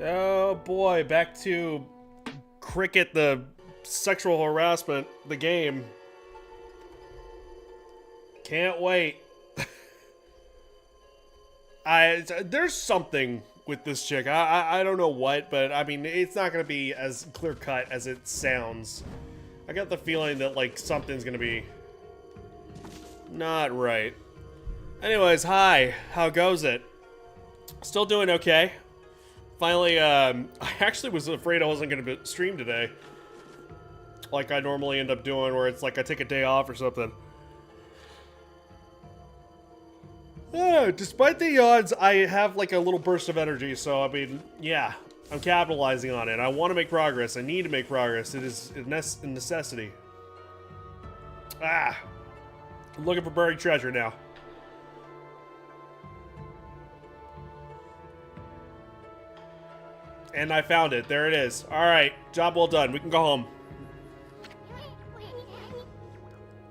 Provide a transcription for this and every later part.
Oh boy, back to Cricket, the sexual harassment, the game. Can't wait. There's something with this chick. I don't know what, but I mean, it's not gonna be as clear cut as it sounds. I got the feeling that like something's gonna be not right. Anyways, hi. How goes it? Still doing okay. Finally, I actually was afraid I wasn't gonna stream today, like I normally end up doing, where it's like I take a day off or something. Despite the odds, I have like a little burst of energy, so I mean, yeah, I'm capitalizing on it. I want to make progress. I need to make progress. It is a necessity. I'm looking for buried treasure now. And I found it. There it is. Alright, job well done. We can go home.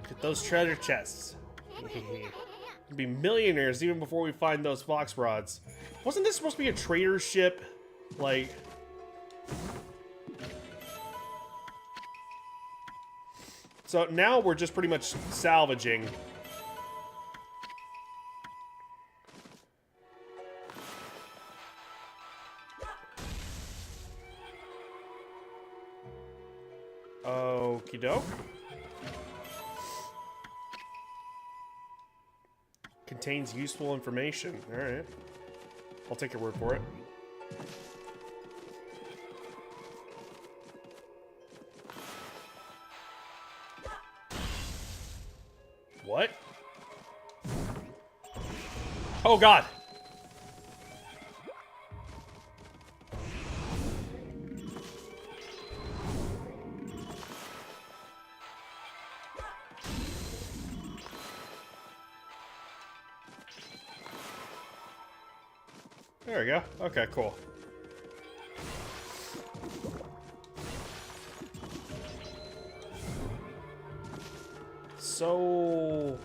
Get those treasure chests. We'll be millionaires even before we find those fox rods. Wasn't this supposed to be a trader ship? Like... So now we're just pretty much salvaging. Okie doke. Contains useful information. Alright. I'll take your word for it. What? Oh god! There we go. Okay, cool. So...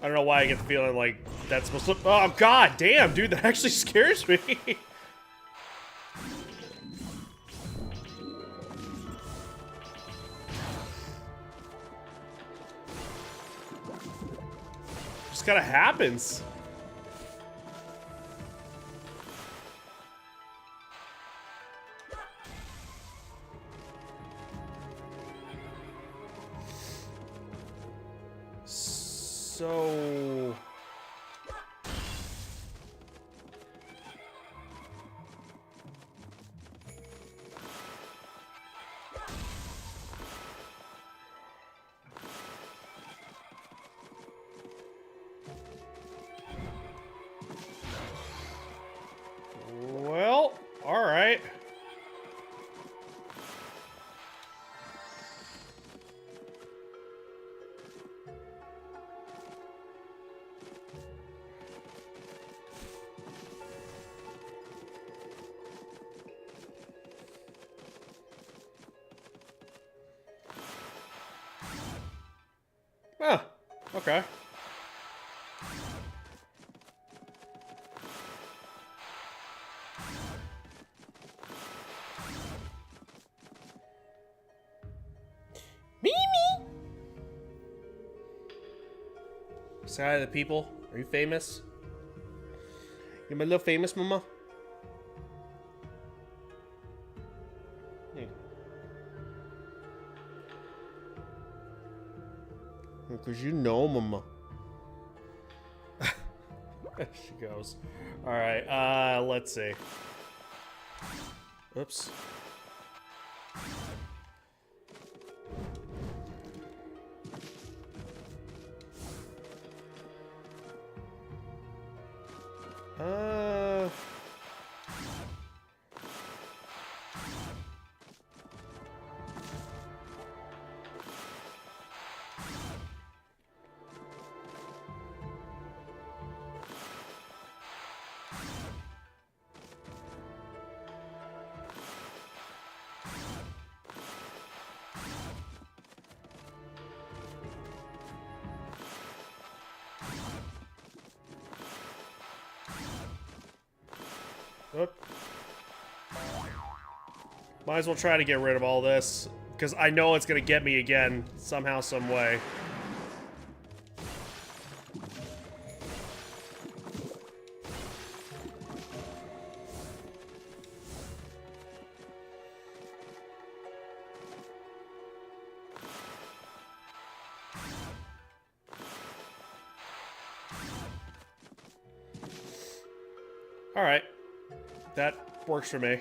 I don't know why I get the feeling like that's supposed to... Oh, god damn, dude, that actually scares me. Just kind of happens. So... Well, alright. Huh. Okay. Mimi! Say hi to the people. Are you famous? You my little famous mama? Yeah. Because you know mama. There she goes. Alright, let's see. Oops. Oop. Might as well try to get rid of all this, because I know it's going to get me again, somehow, some way. Alright. That works for me.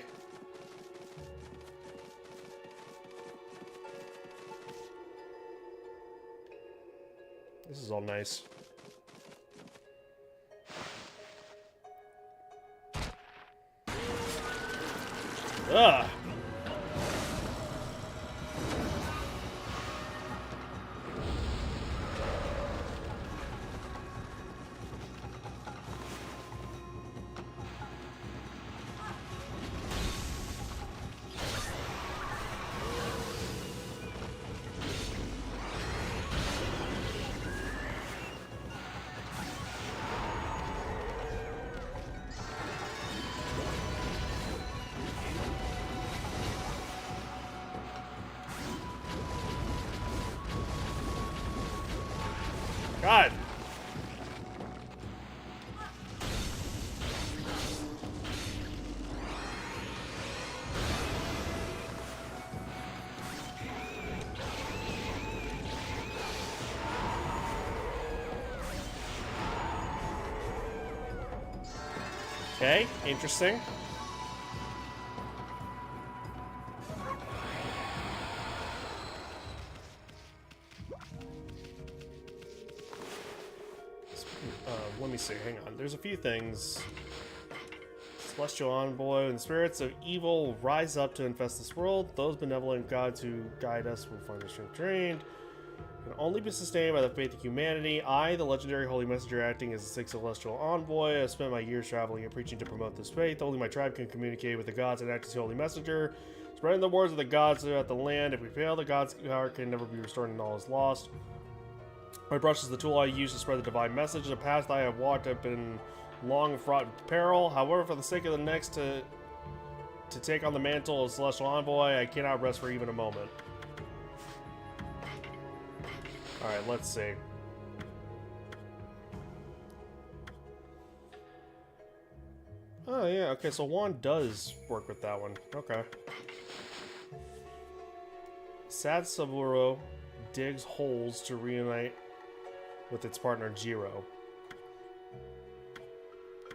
This is all nice. Ugh! God. Okay, interesting. Let me see, hang on. There's a few things. Celestial Envoy and spirits of evil rise up to infest this world. Those benevolent gods who guide us will find their strength drained. Can only be sustained by the faith of humanity. I, the legendary holy messenger acting as the sixth celestial envoy, have spent my years traveling and preaching to promote this faith. Only my tribe can communicate with the gods and act as the holy messenger, spreading the words of the gods throughout the land. If we fail, the gods' power can never be restored and all is lost. My brush is the tool I use to spread the divine message. The path I have walked have been long and fraught with peril. However, for the sake of the next to take on the mantle of celestial envoy, I cannot rest for even a moment. Alright, let's see. Oh yeah, okay, so wand does work with that one. Okay. Sad Saburo digs holes to reunite with its partner Jiro.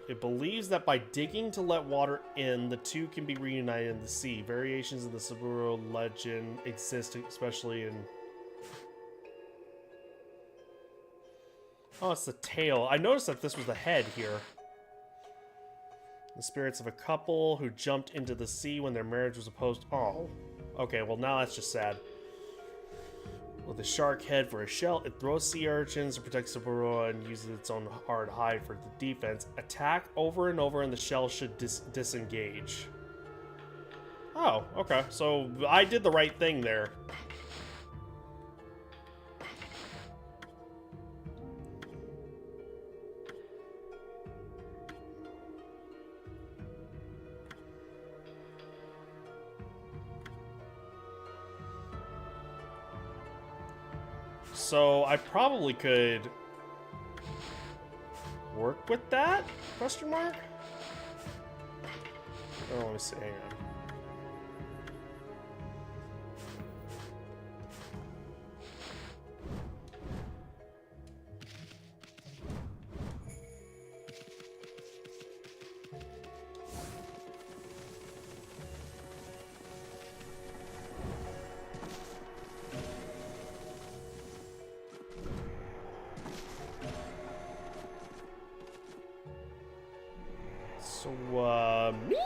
It believes that by digging to let water in, the two can be reunited in the sea. Variations of the Saburo legend exist, especially in... Oh, it's the tail. I noticed that this was the head here. The spirits of a couple who jumped into the sea when their marriage was opposed. Oh. Okay, well now that's just sad. With a shark head for a shell, it throws sea urchins to protect Saburo and uses its own hard hide for the defense. Attack over and over and the shell should disengage. Oh, okay. So I did the right thing there. So I probably could work with that? Question mark? Oh, let me see. Hang on. So, Mimi?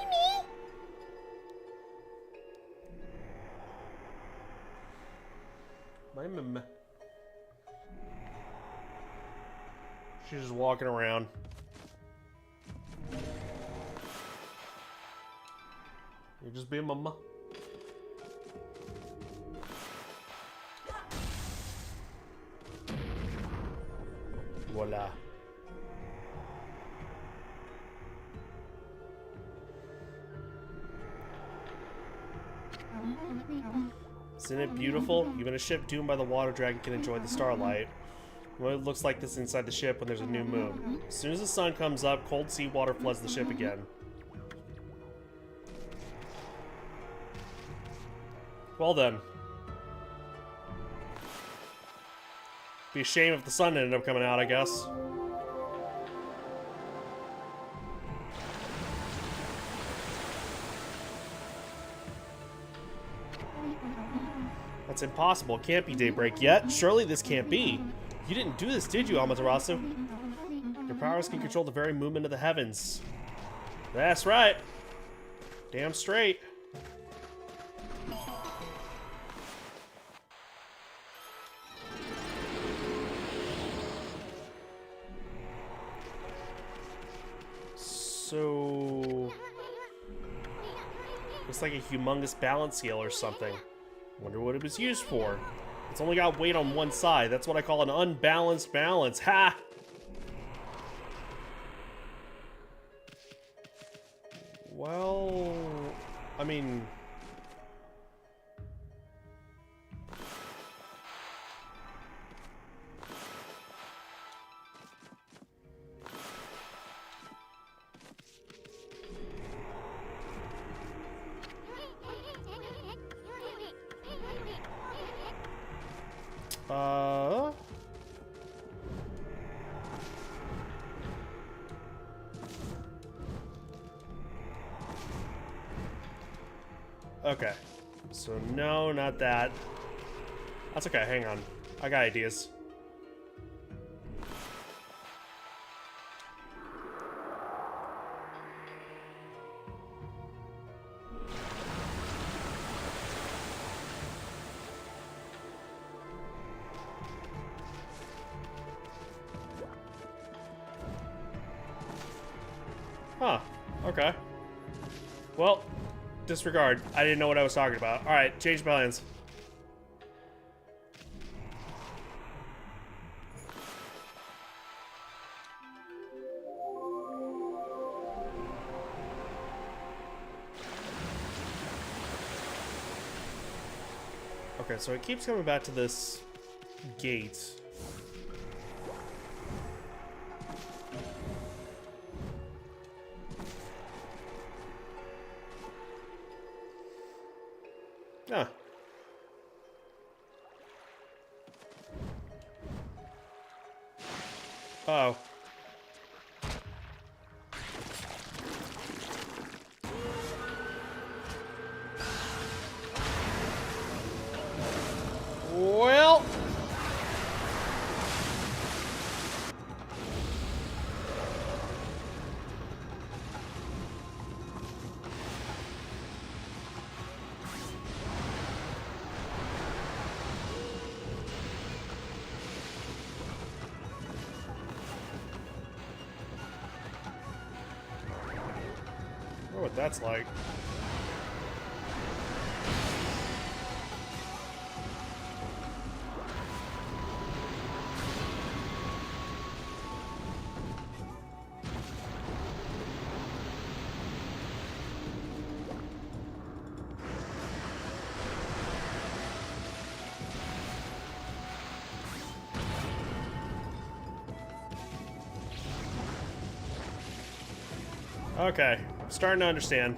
My mom. She's just walking around. You're just being mama. Voila. Isn't it beautiful? Even a ship doomed by the water dragon can enjoy the starlight. Well, it looks like this inside the ship when there's a new moon. As soon as the sun comes up, cold seawater floods the ship again. Well then. Be a shame if the sun ended up coming out, I guess. That's impossible. It can't be daybreak yet. Surely this can't be. You didn't do this, did you, Amaterasu? Your powers can control the very movement of the heavens. That's right. Damn straight. So... looks like a humongous balance scale or something. Wonder what it was used for. It's only got weight on one side. That's what I call an unbalanced balance. Ha! Well... I mean... Okay. So, no, not that. That's okay, hang on. I got ideas. Huh. Okay. Well, disregard. I didn't know what I was talking about. Alright, change plans. Okay, so it keeps coming back to this gate. Ah. Uh-oh. Well... I wonder what that's like. Okay, I'm starting to understand.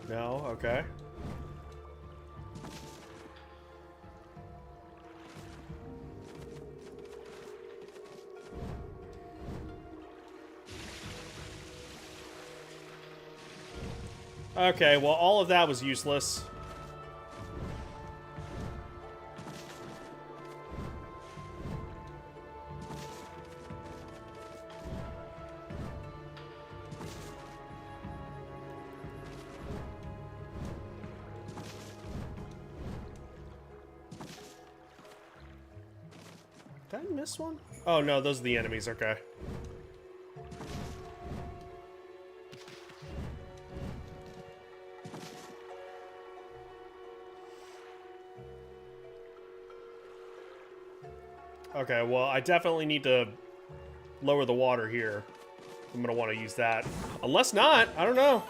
No, okay. Okay, well, all of that was useless. Did I miss one? Oh no, those are the enemies, okay. Okay, well, I definitely need to lower the water here. I'm gonna want to use that. Unless not, I don't know.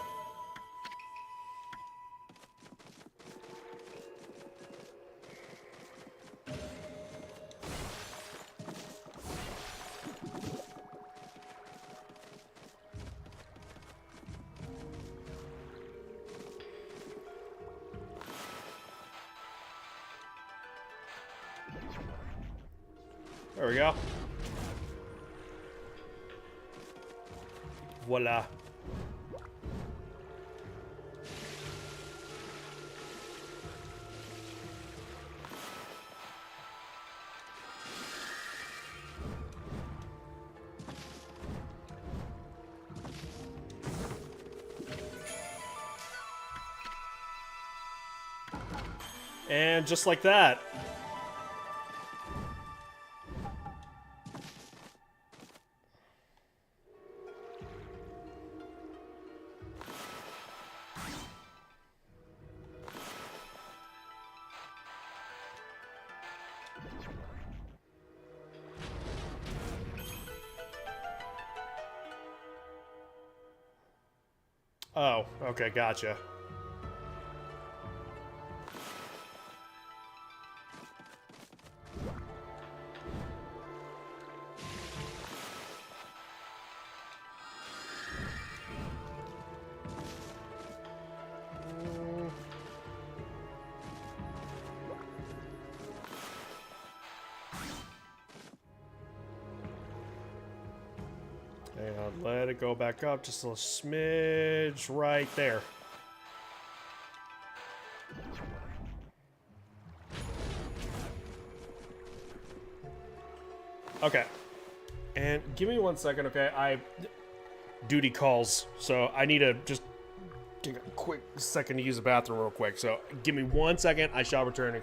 There we go. Voila. And just like that. Oh, okay, gotcha. And let it go back up just a little smidge right there. Okay. And give me 1 second, okay? Duty calls, so I need to just take a quick second to use the bathroom real quick. So give me 1 second, I shall return.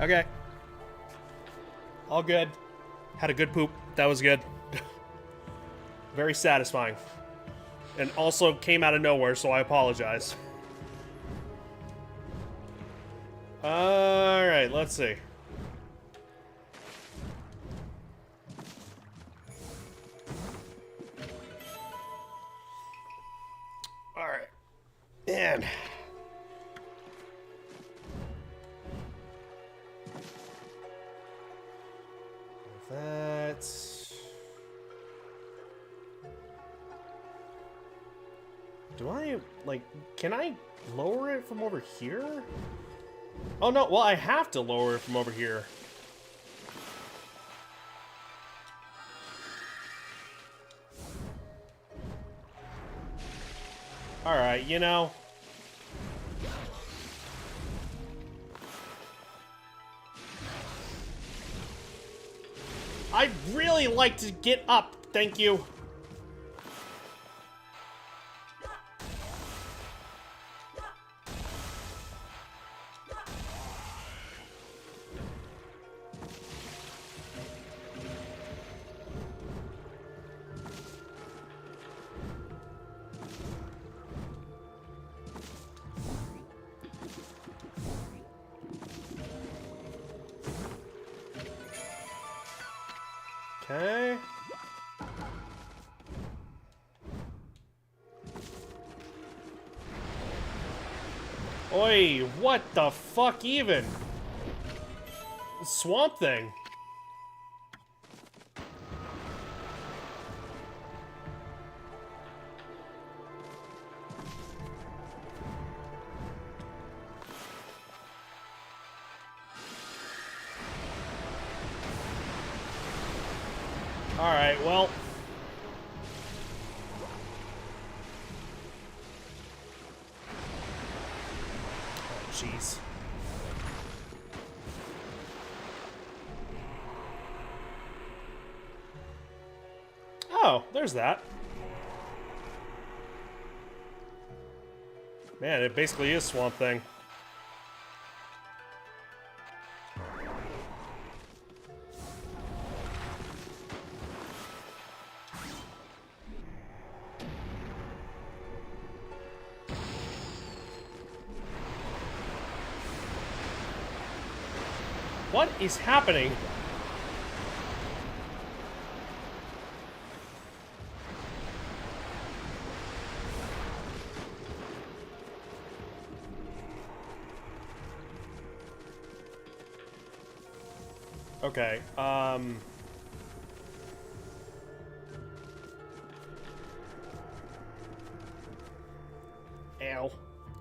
Okay. All good. Had a good poop. That was good. Very satisfying. And also came out of nowhere, so I apologize. Alright, let's see. Alright. And... that's... do I, like, can I lower it from over here? Oh no, well I have to lower it from over here. Alright, you know... I'd really like to get up, thank you. Okay. Oi, what the fuck even? Swamp Thing. Alright, well... oh, jeez. Oh, there's that. Man, it basically is Swamp Thing. What is happening? Okay, ow.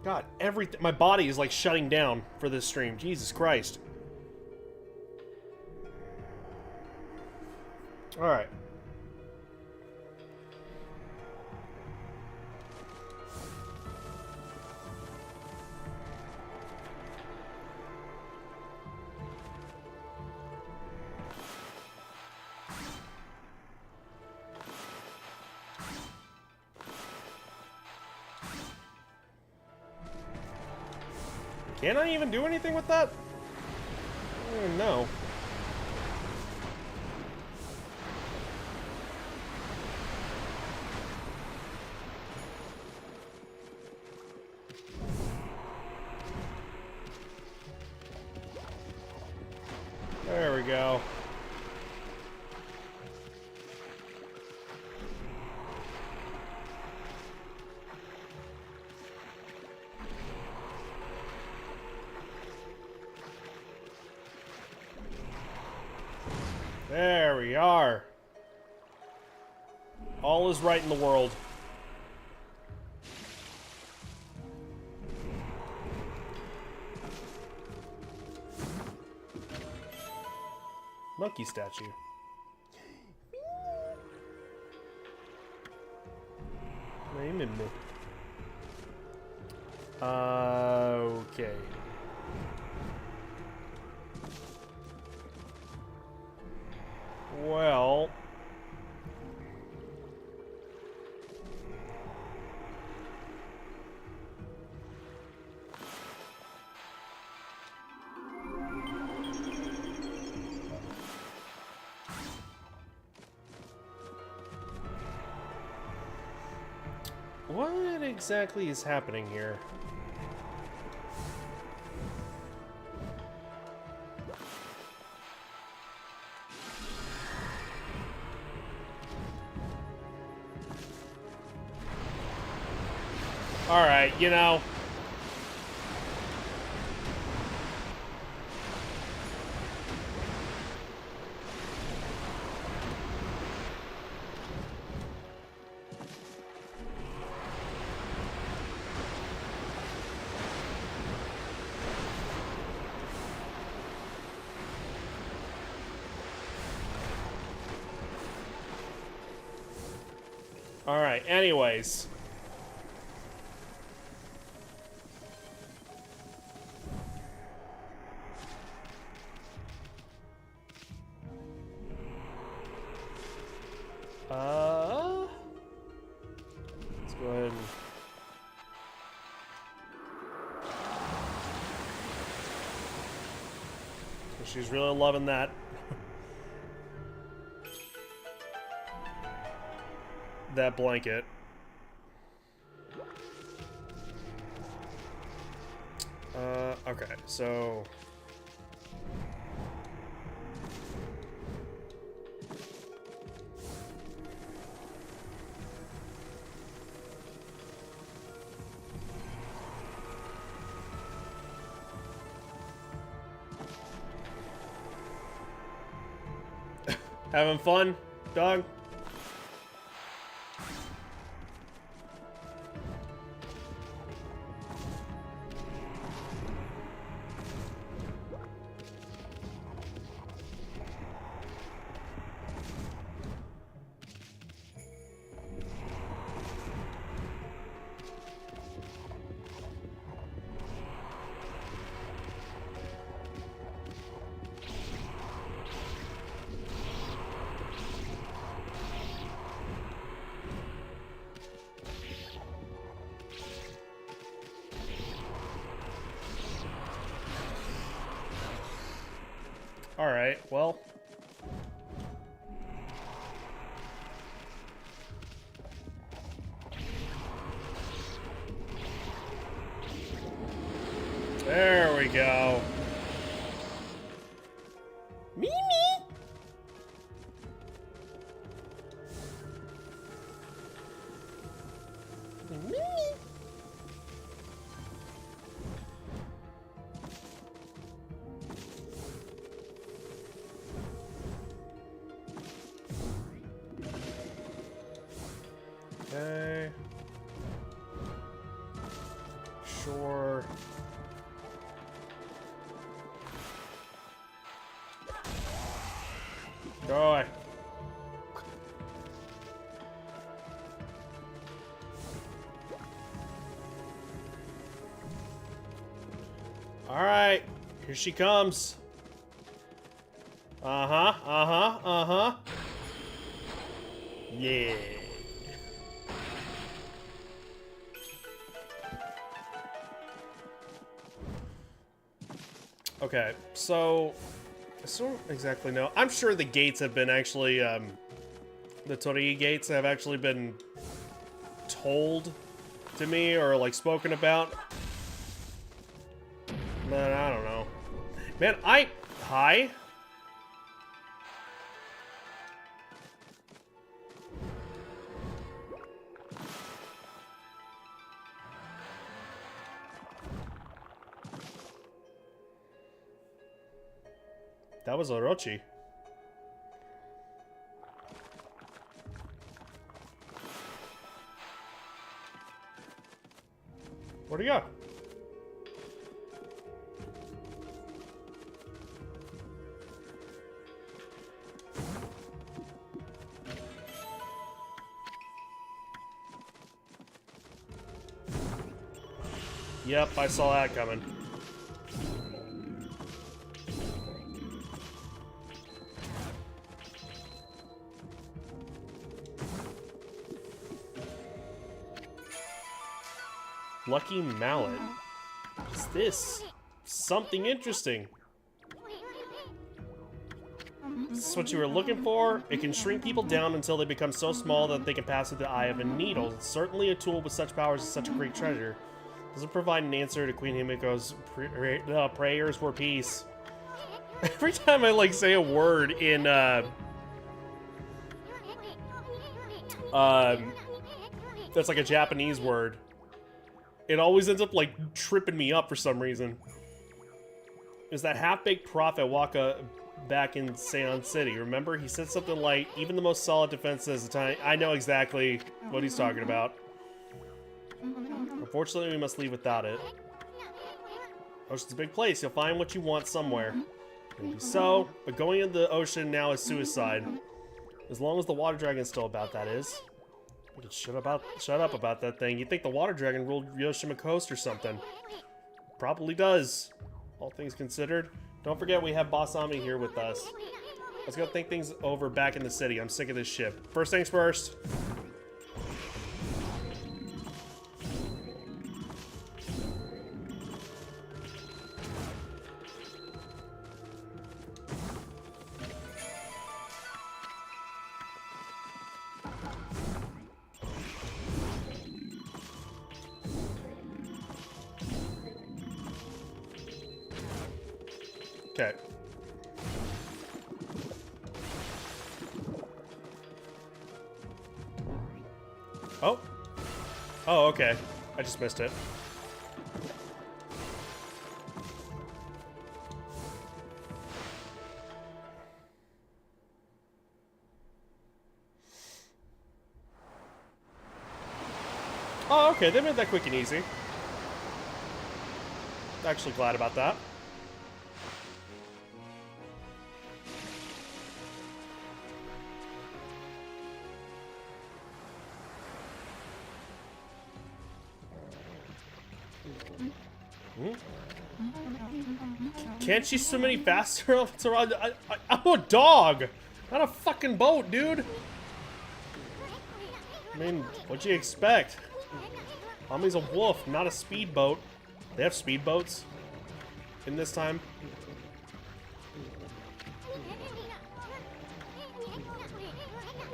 God, everything. My body is like shutting down for this stream. Jesus Christ. Alright. Can I even do anything with that? I don't even know. There we go. There we are. All is right in the world. Monkey statue. Okay. Well... What exactly is happening here? Alright, you know. Alright, anyways. Let's go ahead and... She's really loving that. That blanket. Okay, so... Having fun, dog? Alright, well. There we go. Mimi! Mimi! Okay. Sure. Go away. All right, here she comes. Uh-huh, uh-huh, uh-huh. Yeah. Okay, so I don't exactly know. I'm sure the gates have been actually, the Torii gates have actually been told to me or like spoken about. But I don't know. Man, hi? That was Orochi. Where'd he go? Yep, I saw that coming. Lucky mallet. What's this? Something interesting. Is this what you were looking for? It can shrink people down until they become so small that they can pass through the eye of a needle. It's certainly a tool with such powers is such a great treasure. Does it provide an answer to Queen Himiko's prayers for peace? Every time I like say a word in that's like a Japanese word, it always ends up like tripping me up for some reason. Is that half-baked prophet Waka back in Seon City? Remember, he said something like, "Even the most solid defense has a time." I know exactly what he's talking about. Unfortunately, we must leave without it. Ocean's a big place. You'll find what you want somewhere. Maybe so, but going into the ocean now is suicide. As long as the water dragon's still about, that is. We could shut up about that thing. You'd think the water dragon ruled Yoshima Coast or something. Probably does. All things considered. Don't forget we have Boss Ami here with us. Let's go think things over back in the city. I'm sick of this ship. First things first. Okay. Oh. Oh, okay. I just missed it. Oh, okay. They made that quick and easy. Actually glad about that. Can't she swim any faster? I'm a dog, not a fucking boat, dude. I mean, what'd you expect? Ami's a wolf, not a speedboat. They have speedboats in this time.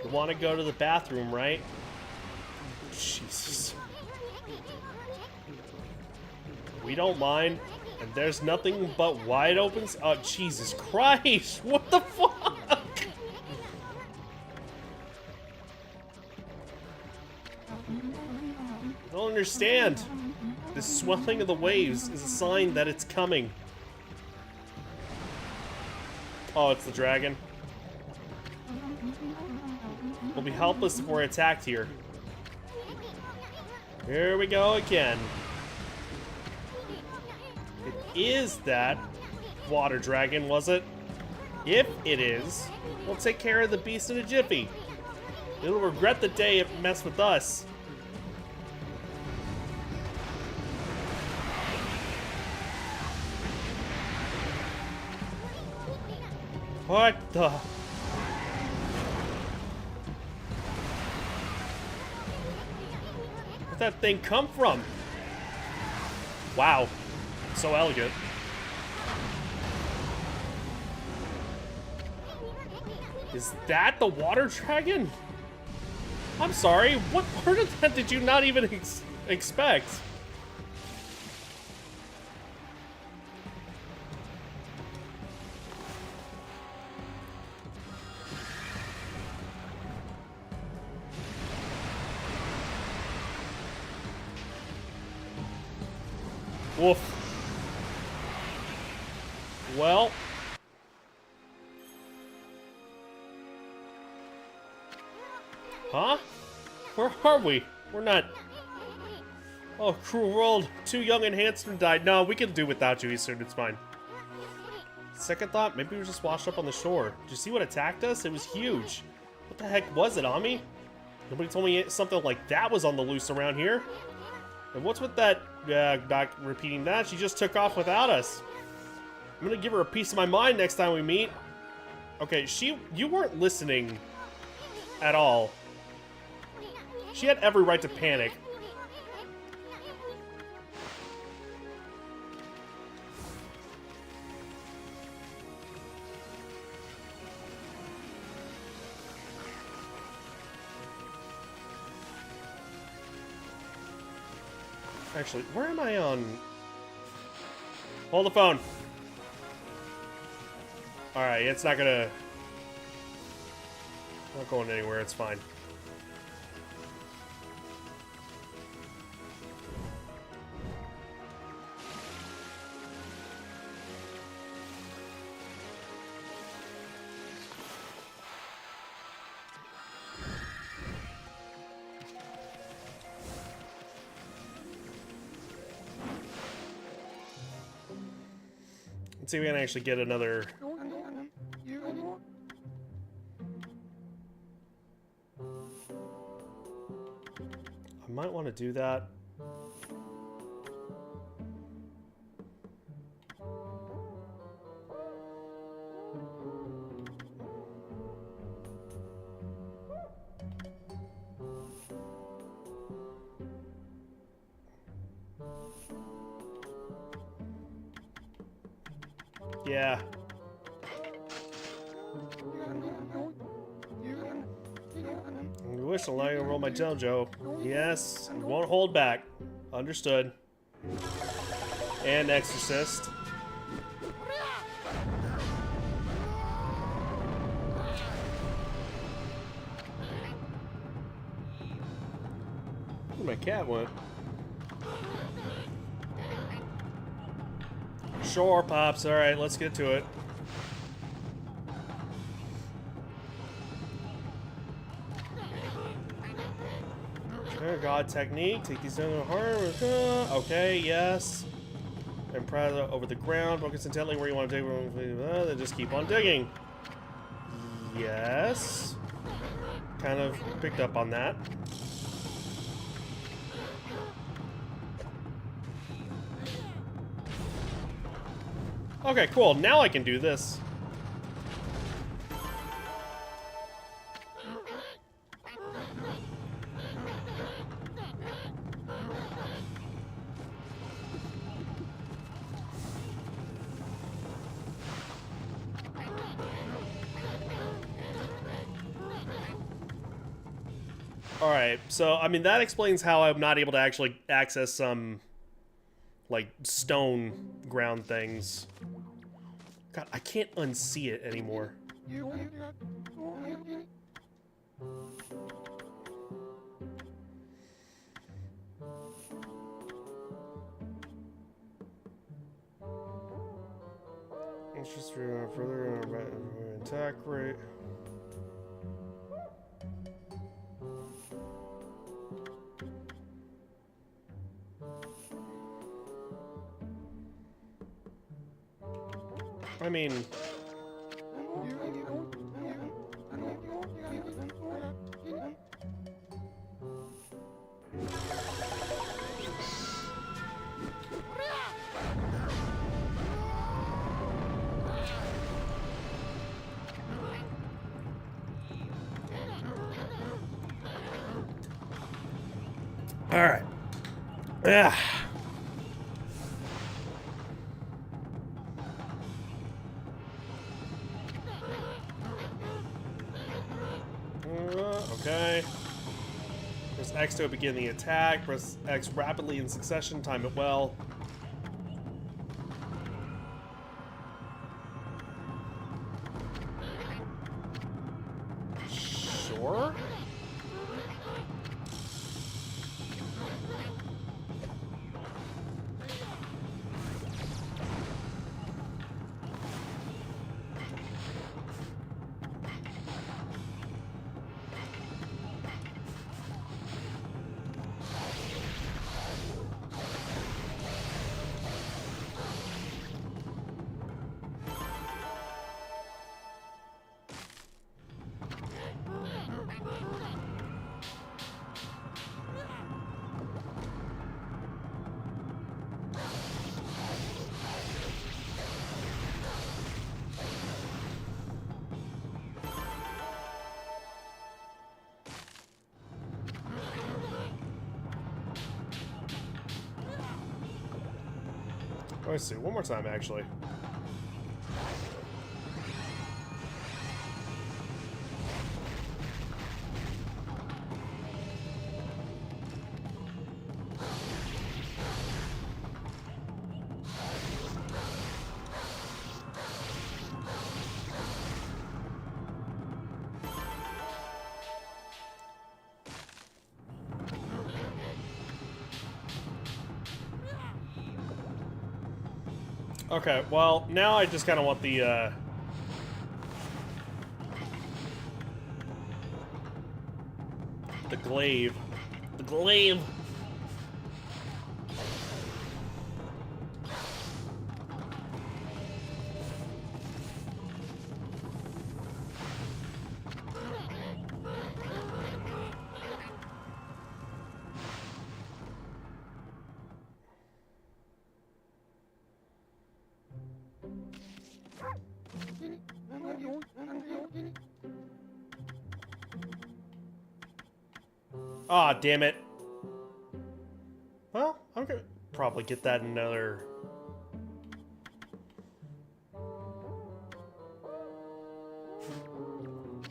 You want to go to the bathroom, right? Jesus. We don't mind. And there's nothing but wide open. Oh, Jesus Christ! What the fuck? I don't understand. The swelling of the waves is a sign that it's coming. Oh, it's the dragon. We'll be helpless if we're attacked here. Here we go again. It is that water dragon, was it? If it is, we'll take care of the beast in a jiffy. It'll regret the day it messed with us. What the? Where'd that thing come from? Wow. So elegant. Is that the water dragon? I'm sorry, what part of that did you not even expect? Woof. Well. Huh? Where are we? We're not... Oh, cruel world. Too young and handsome died. No, we can do without you, Eastern. It's fine. Second thought, maybe we were just washed up on the shore. Did you see what attacked us? It was huge. What the heck was it, Ami? Nobody told me something like that was on the loose around here. And what's with that? Not repeating that. She just took off without us. I'm gonna give her a piece of my mind next time we meet. Okay, you weren't listening at all. She had every right to panic. Actually, where am I on? Hold the phone. Alright, it's not gonna... Not going anywhere, it's fine. Let's see if we can actually get another... I might want to do that. Yeah. You wish to lie and roll my JoJo. Yes, you won't hold back. Understood. And Exorcist. Where my cat went? Sure, Pops. Alright, let's get to it. God technique. Take these down to harm. Okay, yes. And press over the ground. Focus intently where you want to dig. Then just keep on digging. Yes. Kind of picked up on that. Okay, cool. Now I can do this. Alright, so, I mean, that explains how I'm not able to actually access some, like, stone ground things. God, I can't unsee it anymore. It's just further attack rate. I mean... Alright. Yeah. Okay. Press X to begin the attack. Press X rapidly in succession. Time it well. Sure. Let's see, one more time actually. Okay, well, now I just kind of want the glaive. The glaive! Aw, damn it. Well, I'm gonna probably get that in another...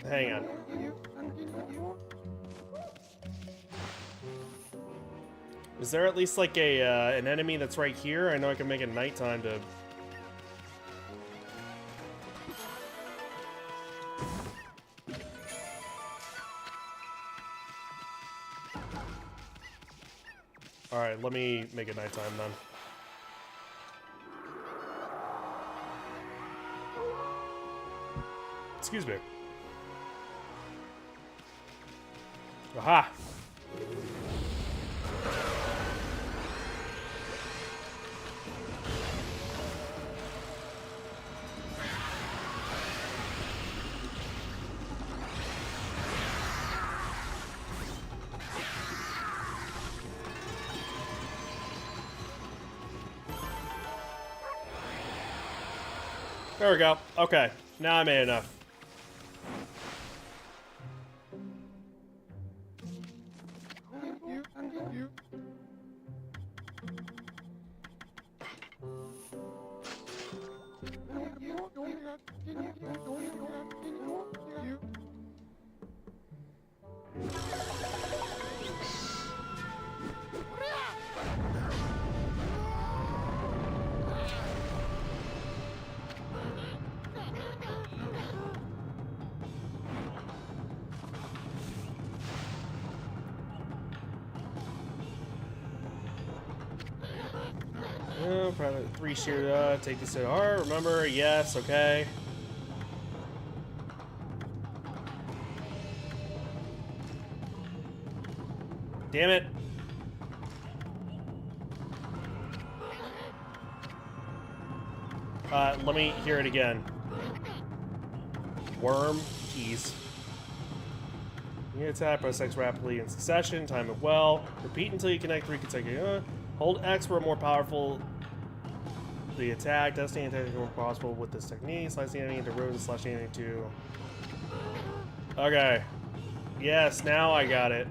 Hang on. Is there at least like a an enemy that's right here? I know I can make it nighttime to... Alright, let me make it nighttime then. Excuse me. Aha! There we go. Okay, now I made enough. Probably 3 shear, take this to heart. Remember, yes, okay. Damn it. Let me hear it again. Worm keys. You attack, press X rapidly in succession, time it well. Repeat until you connect 3 consecutive. Hold X for a more powerful the attack. Destiny attack is more possible with this technique. Slice the enemy into rows and slash the enemy to... Okay. Yes, now I got it.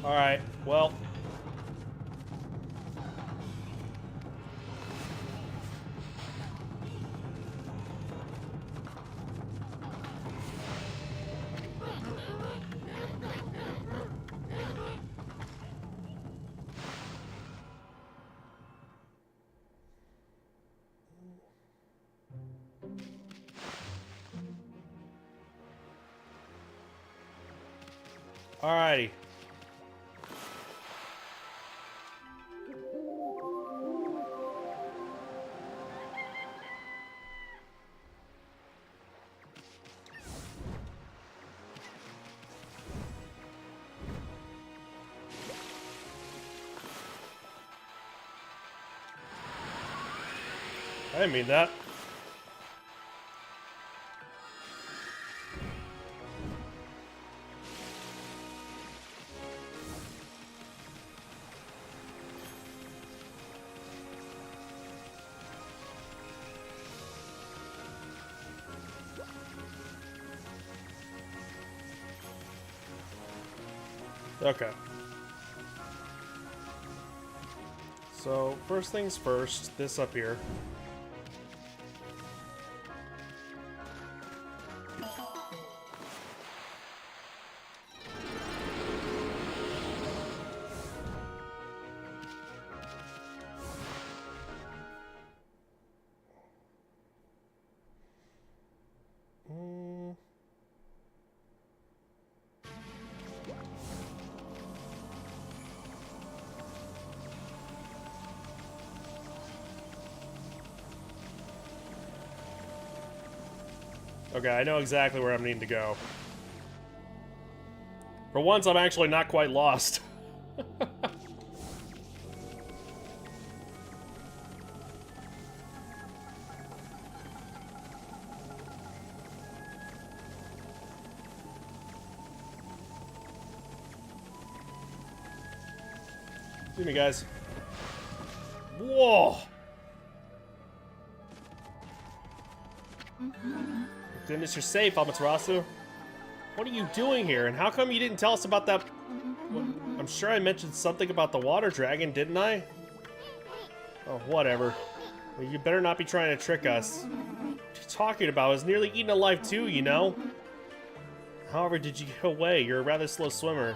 Alright, well. Alrighty. I didn't mean that. Okay. So, first things first, this up here. Okay, I know exactly where I'm needing to go. For once, I'm actually not quite lost. Excuse me, guys. Whoa! Goodness, you're safe, Amaterasu. What are you doing here, and how come you didn't tell us about that? I'm sure I mentioned something about the water dragon, didn't I? Oh, whatever. Well, you better not be trying to trick us. What are you talking about? I was nearly eaten alive too, you know? However, did you get away? You're a rather slow swimmer.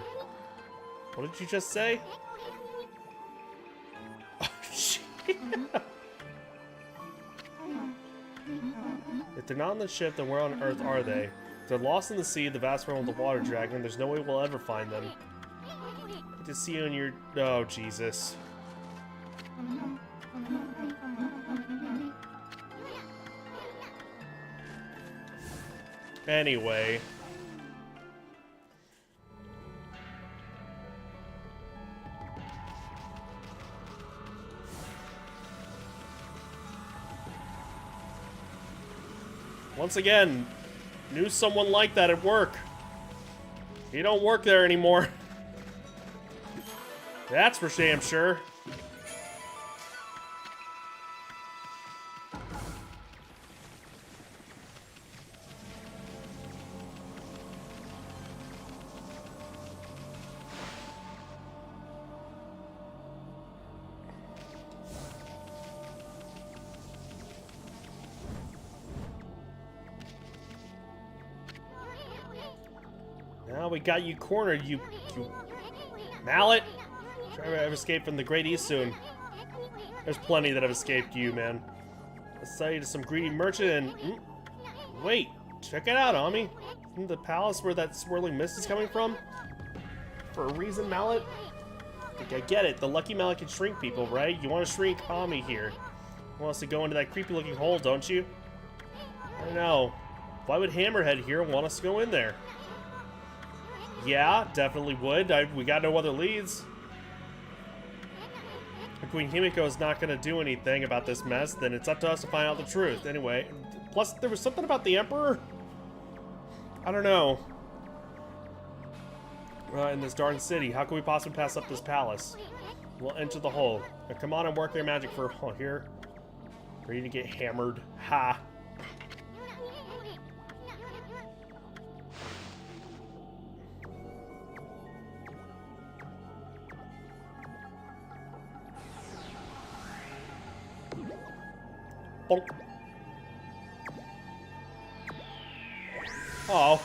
What did you just say? Oh, shit. If they're not on the ship, then where on Earth are they? If they're lost in the sea, the vast realm of the water dragon, there's no way we'll ever find them. I just see you in your... Oh, Jesus. Anyway. Once again, knew someone like that at work. He don't work there anymore. That's for damn sure. Now we got you cornered, you mallet. Try to have escaped from the Great East soon. There's plenty that have escaped you, man. Let's sell you to some greedy merchant and... Wait, check it out, Ami. Isn't the palace where that swirling mist is coming from? For a reason, mallet? I get it. The lucky mallet can shrink people, right? You want to shrink Ami here. You want us to go into that creepy-looking hole, don't you? I don't know. Why would Hammerhead here want us to go in there? Yeah, definitely would. We got no other leads. If Queen Himiko is not going to do anything about this mess, then it's up to us to find out the truth. Anyway, plus there was something about the Emperor. I don't know. In this darn city, how can we possibly pass up this palace? We'll enter the hole. Now come on and work their magic for here. Ready to get hammered. Ha! Bonk. Oh.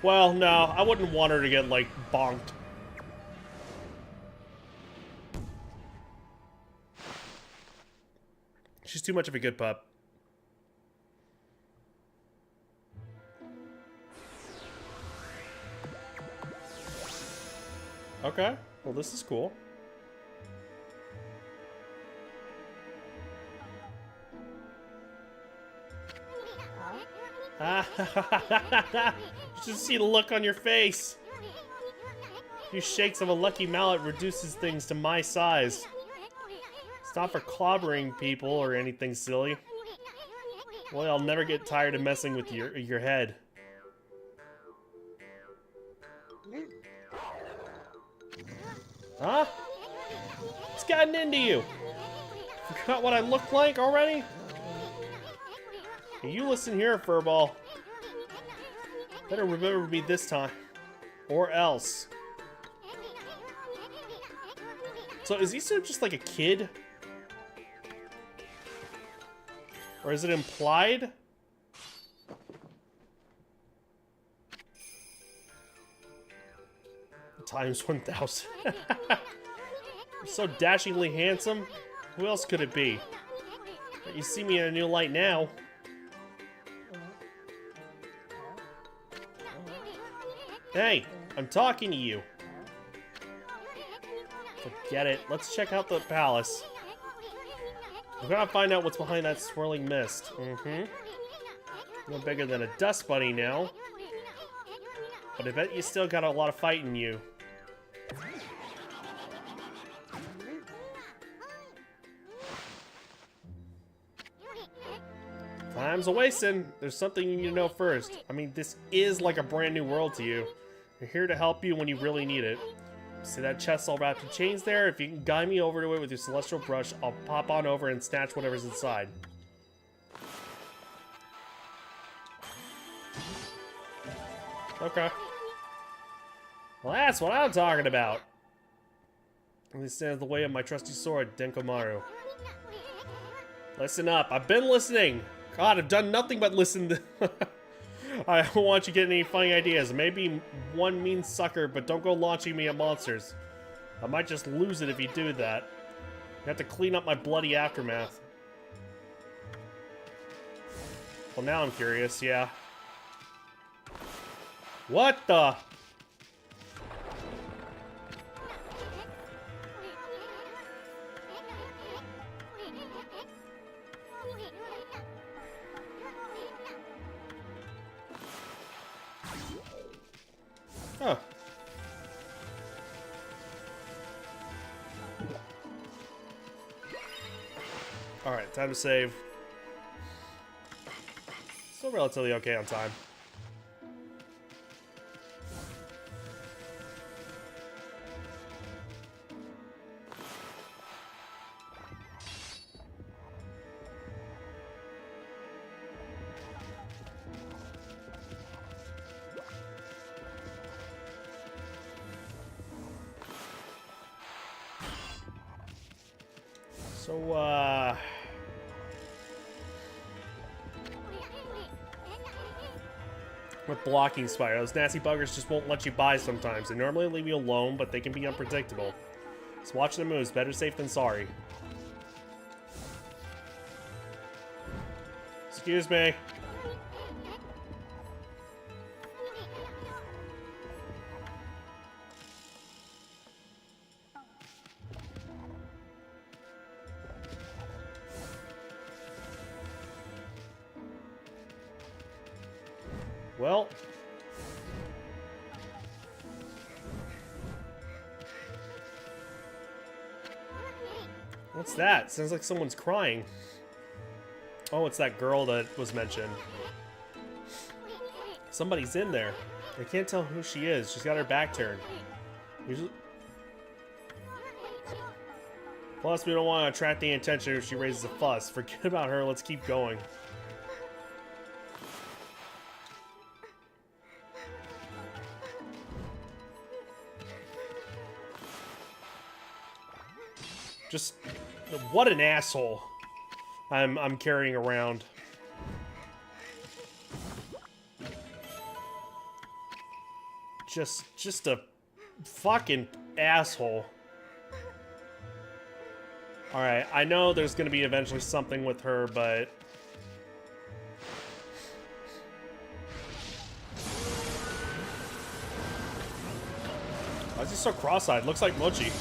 Well, no, I wouldn't want her to get, like, bonked. She's too much of a good pup. Okay, well, this is cool. Just see the look on your face. A few shakes of a lucky mallet reduces things to my size. It's not for clobbering people or anything silly. Well, I'll never get tired of messing with your head. Huh? What's gotten into you? Forgot what I look like already? Hey, you listen here, Furball. Better remember me this time. Or else. So is Isu just like a kid? Or is it implied? Times 1,000. So dashingly handsome. Who else could it be? But you see me in a new light now. Hey, I'm talking to you. Forget it. Let's check out the palace. We gotta find out what's behind that swirling mist. No bigger than a dust bunny now. But I bet you still got a lot of fight in you. Time's a-wasting. There's something you need to know first. I mean, this is like a brand new world to you. We're here to help you when you really need it. See that chest all wrapped in chains there? If you can guide me over to it with your celestial brush, I'll pop on over and snatch whatever's inside. Okay. Well, that's what I'm talking about. This stands in the way of my trusty sword, Denkomaru. Listen up. I've been listening. God, I've done nothing but listen to... I don't want you getting any funny ideas. Maybe one mean sucker, but don't go launching me at monsters. I might just lose it if you do that. You have to clean up my bloody aftermath. Well, now I'm curious, yeah. What the... Huh. Alright, time to save. Still relatively okay on time. So, with blocking spire, those nasty buggers just won't let you by sometimes. They normally leave you alone, but they can be unpredictable. So watch the moves. Better safe than sorry. Excuse me. Well, what's that? Sounds like someone's crying. Oh, it's that girl that was mentioned. Somebody's in there. I can't tell who she is. She's got her back turned. Plus, we don't want to attract the attention if she raises a fuss. Forget about her. Let's keep going. Just what an asshole I'm carrying around. Just a fucking asshole. All right, I know there's gonna be eventually something with her, but why is he so cross-eyed? Looks like Mochi.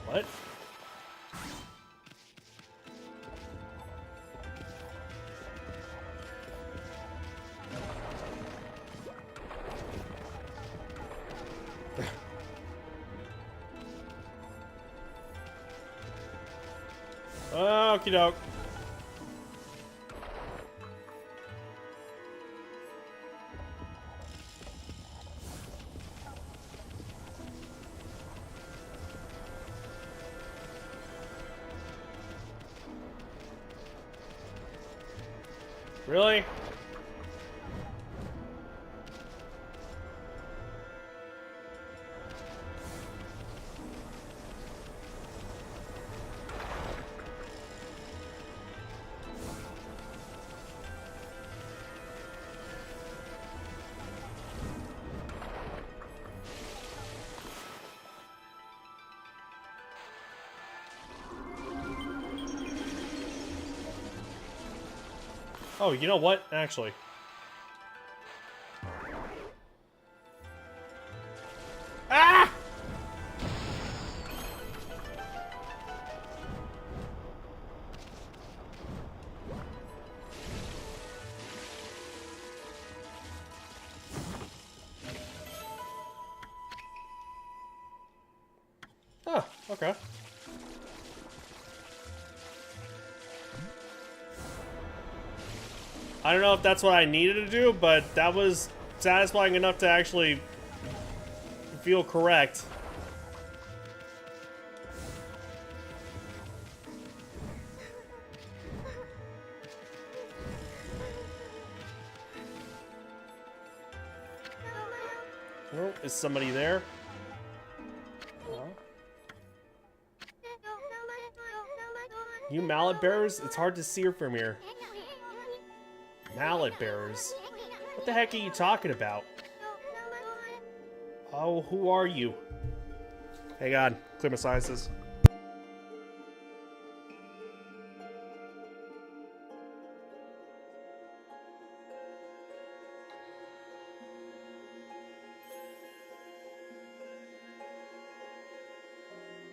What? Okie doke. Really? Oh, you know what? Actually. Ah! Huh, okay. I don't know if that's what I needed to do, but that was satisfying enough to actually feel correct. Oh, is somebody there? You mallet bearers? It's hard to see her from here. Mallet bearers? What the heck are you talking about? Oh, who are you? Hang on, clear my sinuses.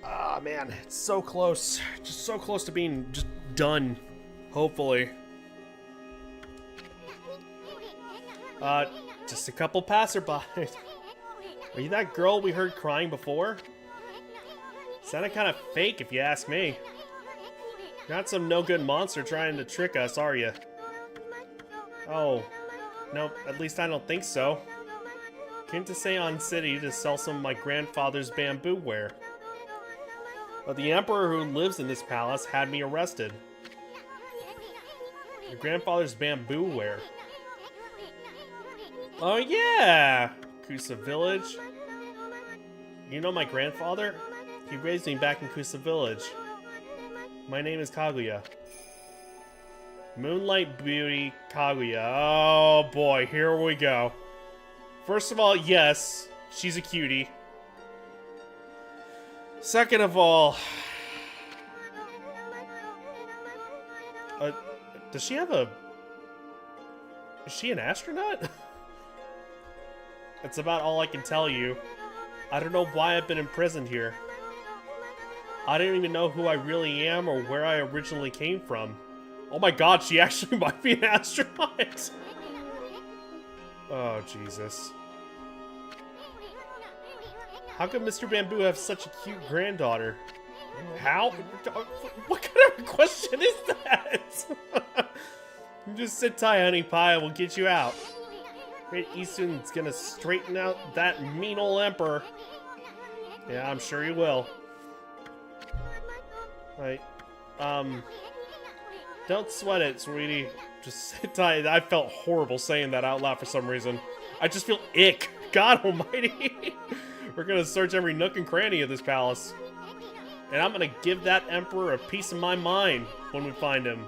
Ah, man, it's so close. Just so close to being just done. Hopefully. Just a couple passerbys. Are you that girl we heard crying before? Sounded kind of fake if you ask me. Not some no-good monster trying to trick us, are you? Oh. No, at least I don't think so. Came to Seon City to sell some of my grandfather's bamboo ware. But the emperor who lives in this palace had me arrested. Your grandfather's bamboo ware. Oh yeah! Kusa Village. You know my grandfather? He raised me back in Kusa Village. My name is Kaguya. Moonlight Beauty Kaguya. Oh boy, here we go. First of all, yes, she's a cutie. Second of all... does she have a... Is she an astronaut? That's about all I can tell you. I don't know why I've been imprisoned here. I don't even know who I really am or where I originally came from. Oh my god, she actually might be an astronaut! Oh, Jesus. How could Mr. Bamboo have such a cute granddaughter? How? What kind of question is that? You just sit tight, honey pie, we'll get you out. Great Easton's gonna straighten out that mean old emperor. Yeah, I'm sure he will. Right. Don't sweat it, sweetie. Just sit tight. I felt horrible saying that out loud for some reason. I just feel ick. God almighty. We're gonna search every nook and cranny of this palace. And I'm gonna give that emperor a piece of my mind when we find him.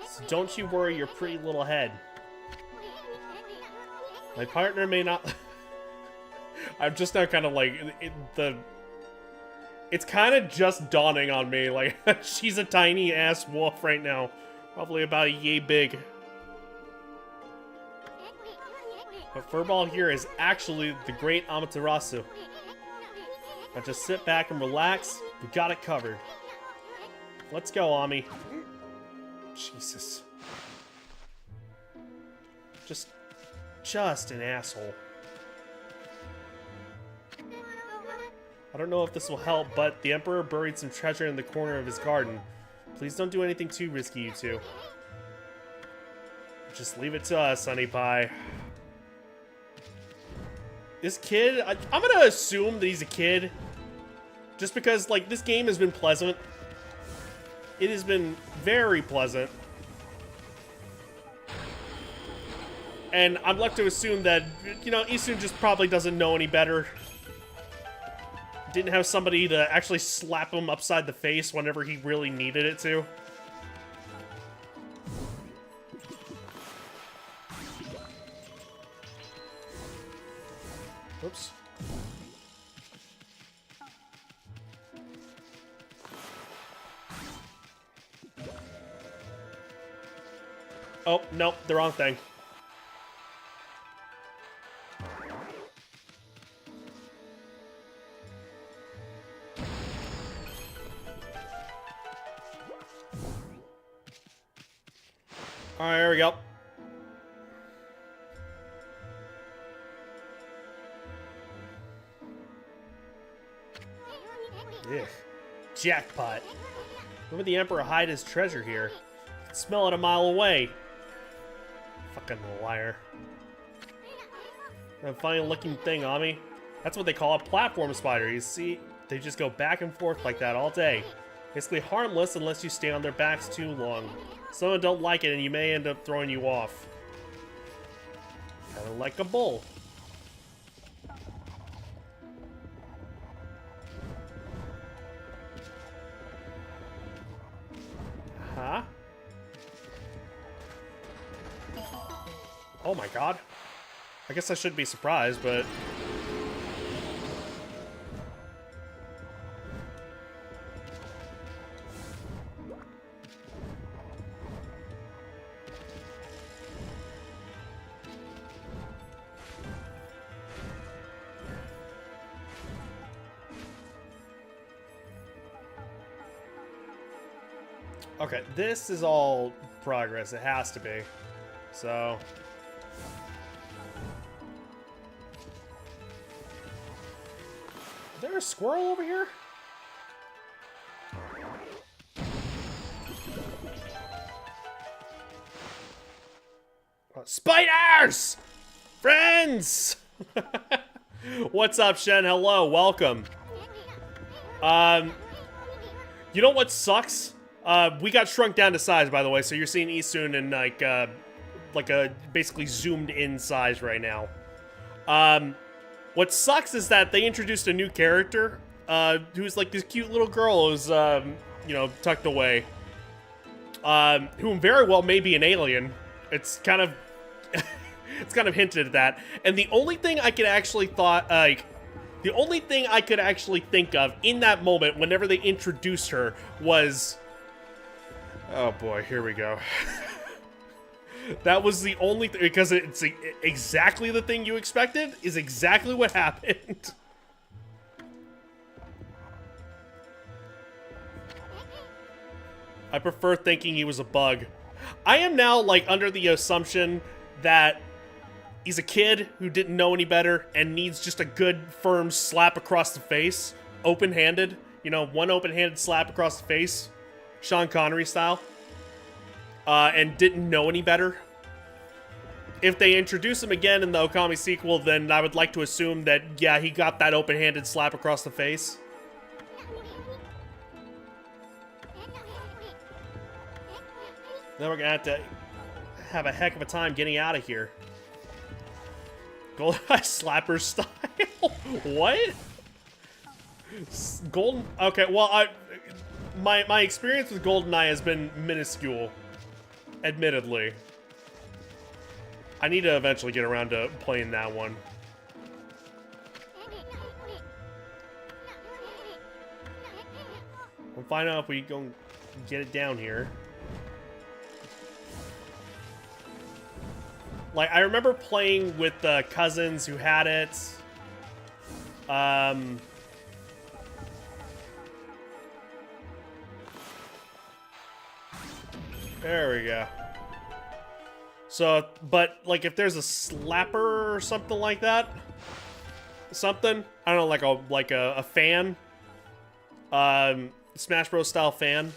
So don't you worry your pretty little head. My partner may not... I'm just now kind of like... It's kind of just dawning on me. Like, she's a tiny ass wolf right now. Probably about a yay big. But Furball here is actually the great Amaterasu. Now just sit back and relax. We got it covered. Let's go, Ami. Jesus. Just an asshole. I don't know if this will help, but the Emperor buried some treasure in the corner of his garden. Please don't do anything too risky, you two. Just leave it to us, honey pie. This kid, I'm gonna assume that he's a kid. Just because, like, this game has been pleasant. It has been very pleasant. And I'm left to assume that, you know, Isun just probably doesn't know any better. Didn't have somebody to actually slap him upside the face whenever he really needed it to. Oops. Oh, nope, the wrong thing. Alright, here we go. Ugh. Jackpot. Where would the Emperor hide his treasure here? I can smell it a mile away. Fucking liar. A funny looking thing, Ami. That's what they call a platform spider. You see, they just go back and forth like that all day. Basically harmless unless you stay on their backs too long. Some of them don't like it and you may end up throwing you off. Kinda like a bull. Huh? Oh my god. I guess I shouldn't be surprised, but... Okay, this is all progress. It has to be. So... Is there a squirrel over here? Spiders! Friends! What's up, Shen? Hello, welcome. You know what sucks? We got shrunk down to size, by the way, so you're seeing Eastern in like a basically zoomed in size right now. What sucks is that they introduced a new character, who's like this cute little girl who's, you know, tucked away. Who very well may be an alien. It's kind of, it's kind of hinted at that. And the only thing I could actually the only thing I could actually think of in that moment, whenever they introduced her, was, oh boy, here we go. That was the only thing, because it's exactly the thing you expected, is exactly what happened. I prefer thinking he was a bug. I am now, like, under the assumption that he's a kid who didn't know any better and needs just a good, firm slap across the face. Open-handed. You know, one open-handed slap across the face. Sean Connery style. And didn't know any better. If they introduce him again in the Okami sequel, then I would like to assume that, yeah, he got that open-handed slap across the face. Then we're gonna have to have a heck of a time getting out of here. Golden Eye Slapper style? What? Golden... Okay, well, my experience with GoldenEye has been minuscule. Admittedly. I need to eventually get around to playing that one. We'll find out if we go get it down here. Like, I remember playing with cousins who had it. There we go. So, but, like, if there's a slapper or something like that, something, I don't know, like a fan, Smash Bros. Style fan,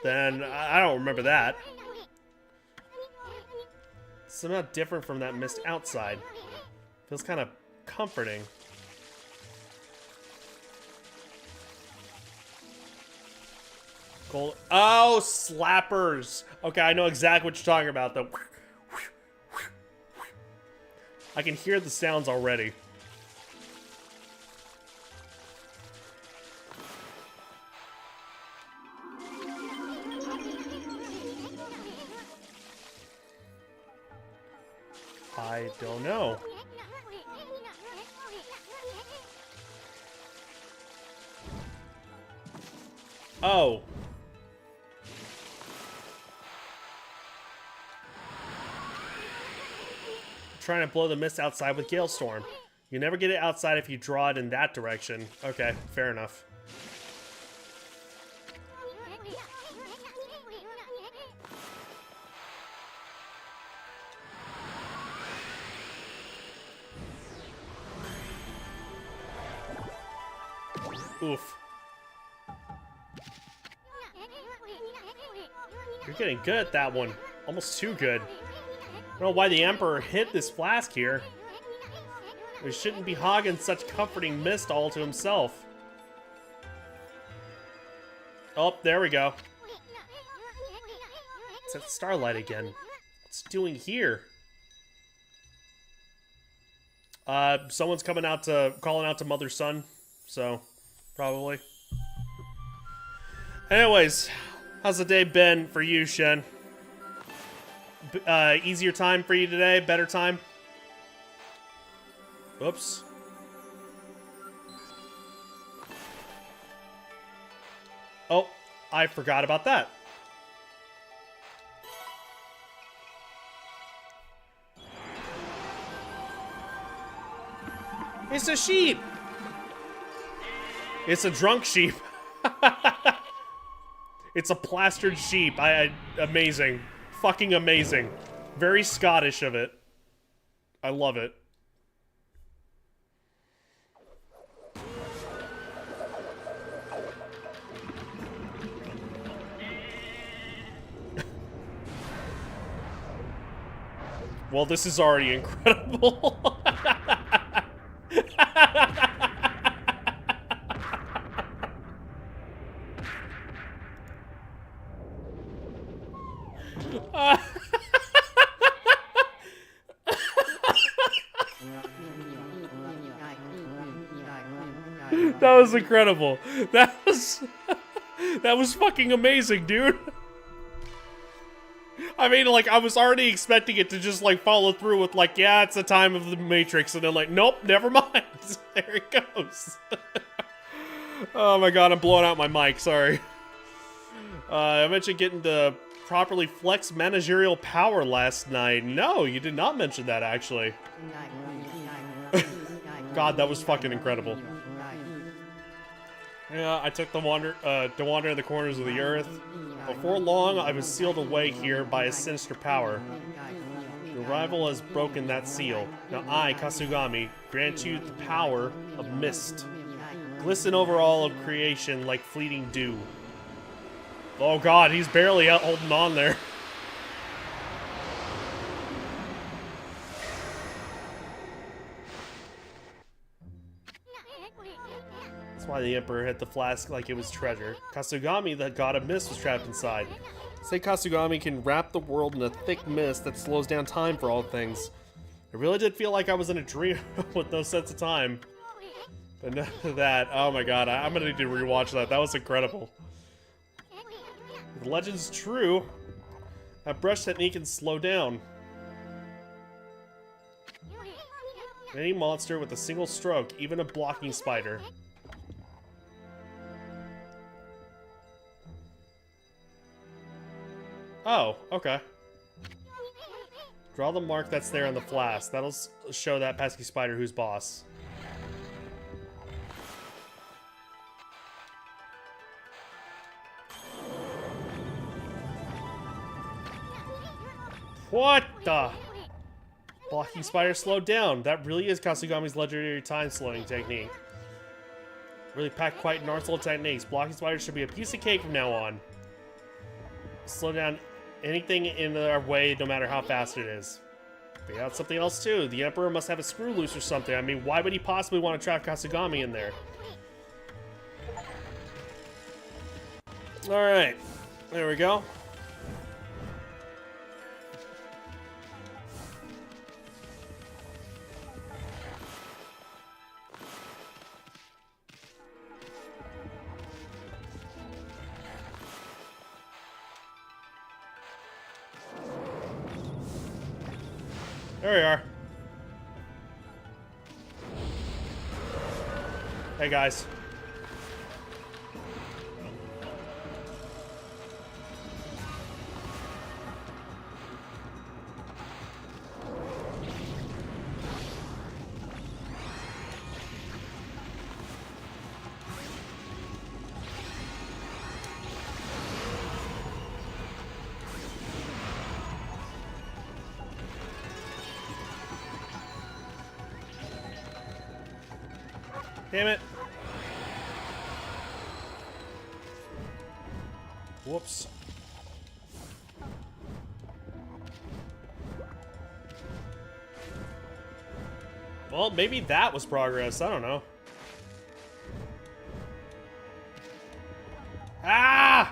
then I don't remember that. Somehow different from that mist outside. Feels kind of comforting. Gold. Oh, slappers. Okay, I know exactly what you're talking about, though. I can hear the sounds already. I don't know. Oh. trying to blow the mist outside with Gale Storm. You never get it outside if you draw it in that direction. Okay, fair enough. Oof. You're getting good at that one. Almost too good. I don't know why the Emperor hid this flask here. He shouldn't be hogging such comforting mist all to himself. Oh, there we go. It's that starlight again. What's it doing here? Someone's calling out to Mother Sun, so probably. Anyways, how's the day been for you, Shen? Easier time for you today? Better time? Oops. Oh, I forgot about that. It's a sheep! It's a drunk sheep. It's a plastered sheep. Amazing. Fucking amazing. Very Scottish of it. I love it. Well, this is already incredible. That was incredible. That was fucking amazing, dude. I mean, like, I was already expecting it to just, like, follow through with, like, yeah, it's the time of the Matrix, and then, like, nope, never mind. There it goes. Oh my god, I'm blowing out my mic, sorry. I mentioned getting to properly flex managerial power last night. No, you did not mention that, actually. God, that was fucking incredible. Yeah, I took to wander in the corners of the earth. Before long, I was sealed away here by a sinister power. Your rival has broken that seal. Now I, Kasugami, grant you the power of mist. Glisten over all of creation like fleeting dew. Oh god, he's barely out holding on there. That's why the Emperor hid the flask like it was treasure. Kasugami, the god of mist, was trapped inside. Say Kasugami can wrap the world in a thick mist that slows down time for all things. It really did feel like I was in a dream with no sense of time. But none of that. Oh my god, I'm gonna need to rewatch that. That was incredible. If the legend's true, that brush technique can slow down any monster with a single stroke, even a blocking spider. Oh, okay. Draw the mark that's there on the flask. That'll show that pesky spider who's boss. What the? Blocking spider slowed down. That really is Kasugami's legendary time-slowing technique. Really packed quite an arsenal of techniques. Blocking spiders should be a piece of cake from now on. Slow down anything in our way, no matter how fast it is. They got something else too. The Emperor must have a screw loose or something. I mean, why would he possibly want to trap Kasugami in there? Alright. There we go. There we are. Hey guys. Damn it. Whoops. Well, maybe that was progress. I don't know. Ah!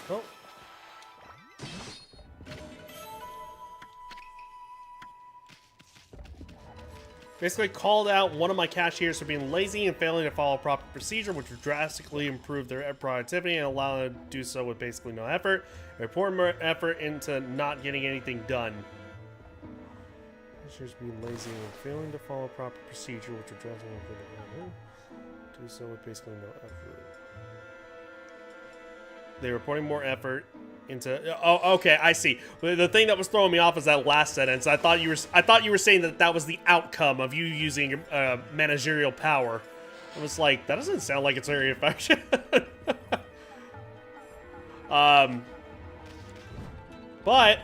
Oh. Basically called out one of my cashiers for being lazy and failing to follow proper procedure, which would drastically improve their productivity and allow them to do so with basically no effort. They pour more effort into not getting anything done. Cashiers being lazy and failing to follow proper procedure, which would drastically improve their do so with basically no effort. They were putting more effort into. Oh, okay, I see. The thing that was throwing me off is that last sentence. I thought you were saying that that was the outcome of you using managerial power. I was like, that doesn't sound like it's very effective. But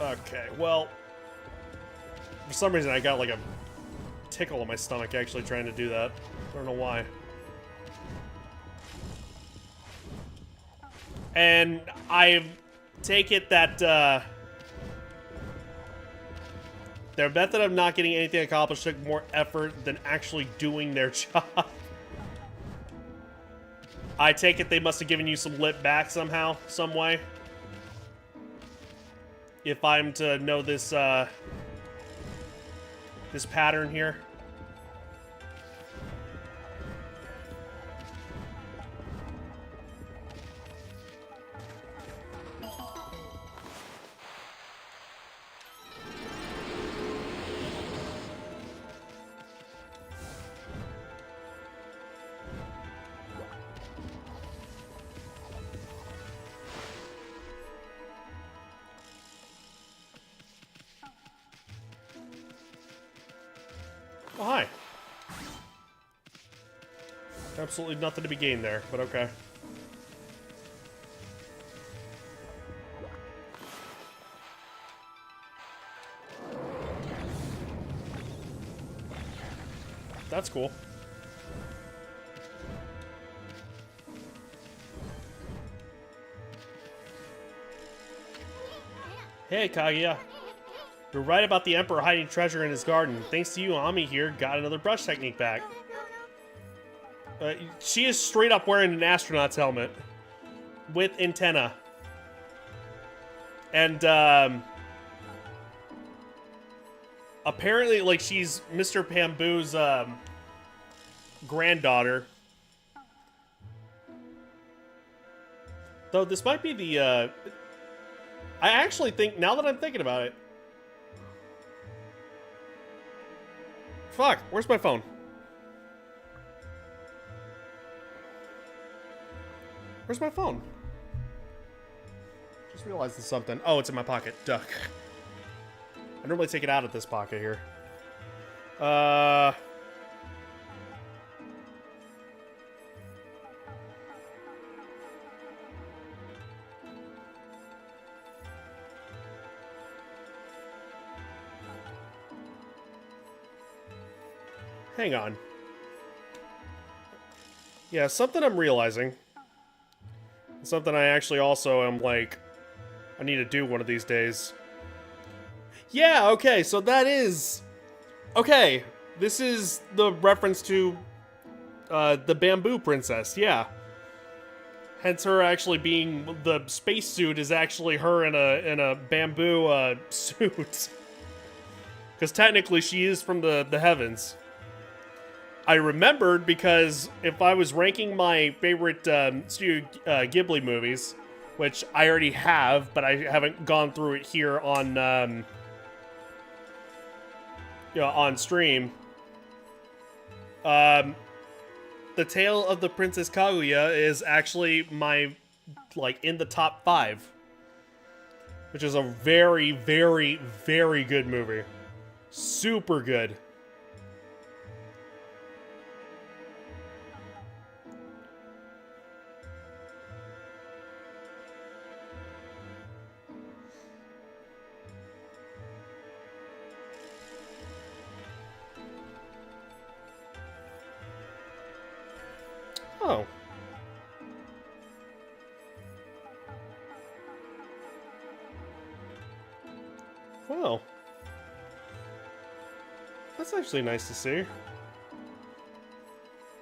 okay, well, for some reason I got like a tickle in my stomach actually trying to do that. I don't know why. And I take it that their method of not getting anything accomplished took more effort than actually doing their job. I take it they must have given you some lip back somehow, some way. If I'm to know this, this pattern here. Oh, hi. Absolutely nothing to be gained there, but okay. That's cool. Hey, Kaguya. You're right about the Emperor hiding treasure in his garden. Thanks to you, Ami here got another brush technique back. She is straight up wearing an astronaut's helmet with antenna. And, apparently, like, she's Mr. Bamboo's, granddaughter. Though this might be the, I actually think, now that I'm thinking about it, fuck, where's my phone? Where's my phone? Just realized there's something. Oh, it's in my pocket. Duck. I normally take it out of this pocket here. Hang on. Yeah, something I'm realizing. Something I actually also am like, I need to do one of these days. Yeah, okay, so that is... Okay, this is the reference to the Bamboo Princess, yeah. Hence her actually being... The spacesuit is actually her in a bamboo suit. Because technically she is from the heavens. I remembered because if I was ranking my favorite Studio Ghibli movies, which I already have, but I haven't gone through it here on on stream. The Tale of the Princess Kaguya is actually my, like, in the top 5. Which is a very, very, very good movie. Super good. Oh. Well. That's actually nice to see.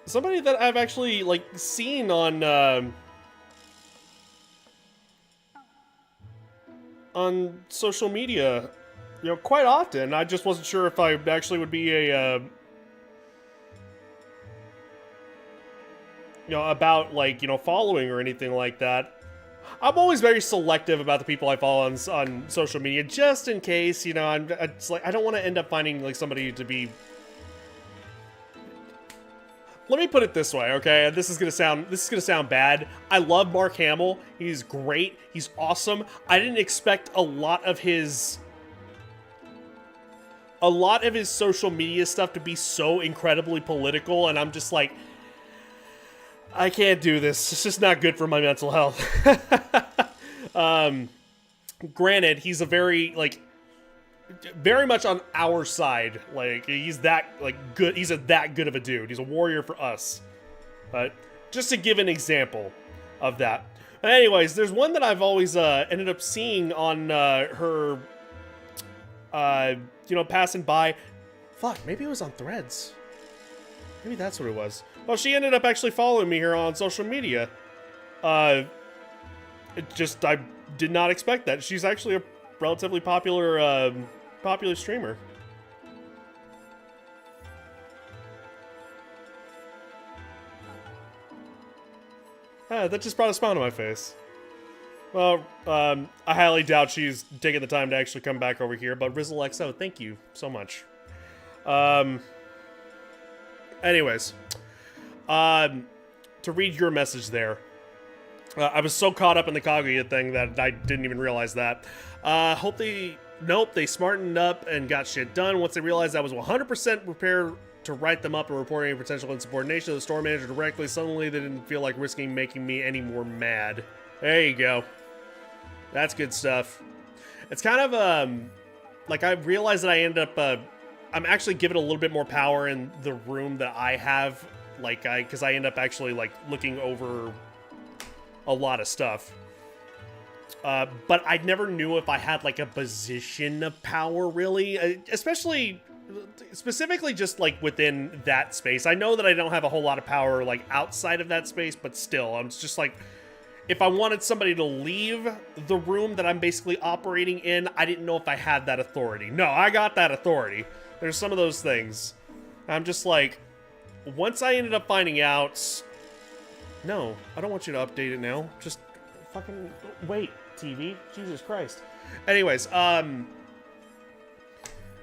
Somebody that I've actually, like, seen on social media, you know, quite often. I just wasn't sure if I actually would be a, you know, about, like, you know, following or anything like that. I'm always very selective about the people I follow on social media, just in case, you know, it's like, I don't want to end up finding, like, somebody to be... Let me put it this way, okay? This is gonna sound bad. I love Mark Hamill. He's great. He's awesome. I didn't expect a lot of his social media stuff to be so incredibly political, and I'm just like, I can't do this. It's just not good for my mental health. Granted, he's a very, like, very much on our side. Like, he's that, like, good. He's that good of a dude. He's a warrior for us. But just to give an example of that. But anyways, there's one that I've always ended up seeing on her, you know, passing by. Fuck, maybe it was on Threads. Maybe that's what it was. Well, she ended up actually following me here on social media. I did not expect that. She's actually a relatively popular, popular streamer. That just brought a smile to my face. Well, I highly doubt she's taking the time to actually come back over here, but RizzleXO, thank you so much. Anyways, to read your message there, I was so caught up in the Kaguya thing that I didn't even realize that. Nope, they smartened up and got shit done once they realized I was 100% prepared to write them up and report any potential insubordination to the store manager directly. Suddenly, they didn't feel like risking making me any more mad. There you go. That's good stuff. It's kind of, like, I realized that I ended up, I'm actually given a little bit more power in the room that I have, like, because I end up actually, like, looking over a lot of stuff. But I never knew if I had, like, a position of power, really, specifically just, like, within that space. I know that I don't have a whole lot of power, like, outside of that space, but still, I'm just, like, if I wanted somebody to leave the room that I'm basically operating in, I didn't know if I had that authority. No, I got that authority. There's some of those things. I'm just like, once I ended up finding out, no, I don't want you to update it now. Just fucking wait, TV. Jesus Christ. Anyways,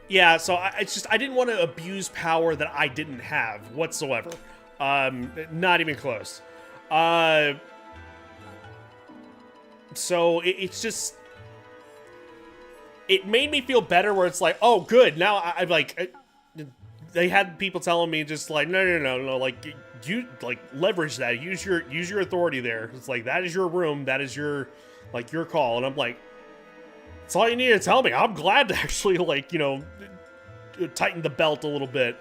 yeah, so I didn't want to abuse power that I didn't have whatsoever. Not even close. So it's just, it made me feel better where it's like, oh, good. Now I'm like, they had people telling me just like, no, like, you, like, leverage that, use your authority there. It's like, that is your room, that is your, like, your call. And I'm like, that's all you need to tell me. I'm glad to actually, like, you know, tighten the belt a little bit.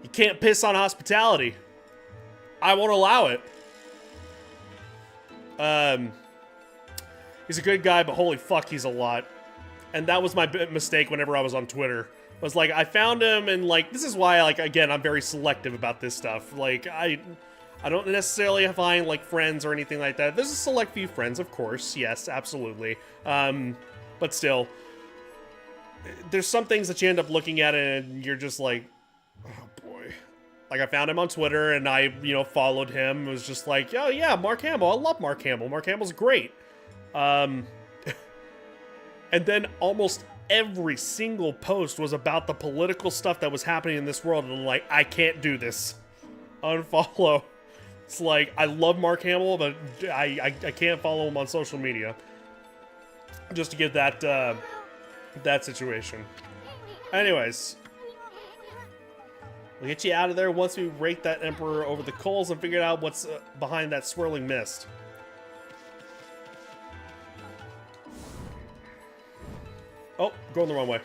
You can't piss on hospitality. I won't allow it. He's a good guy, but holy fuck, he's a lot. And that was my mistake whenever I was on Twitter. Was like, I found him, and, like, this is why, like, again, I'm very selective about this stuff. Like, I don't necessarily find, like, friends or anything like that. There's a select few friends, of course. Yes, absolutely. But still, there's some things that you end up looking at and you're just like, oh boy. Like, I found him on Twitter and I, you know, followed him. It was just like, oh yeah, Mark Hamill. I love Mark Hamill. Mark Hamill's great. And then almost every single post was about the political stuff that was happening in this world, and I'm like, I can't do this. unfollow. It's like, I love Mark Hamill, but I can't follow him on social media. Just to get that, that situation. Anyways. We'll get you out of there once we rake that Emperor over the coals and figure out what's behind that swirling mist. Oh, going the wrong way.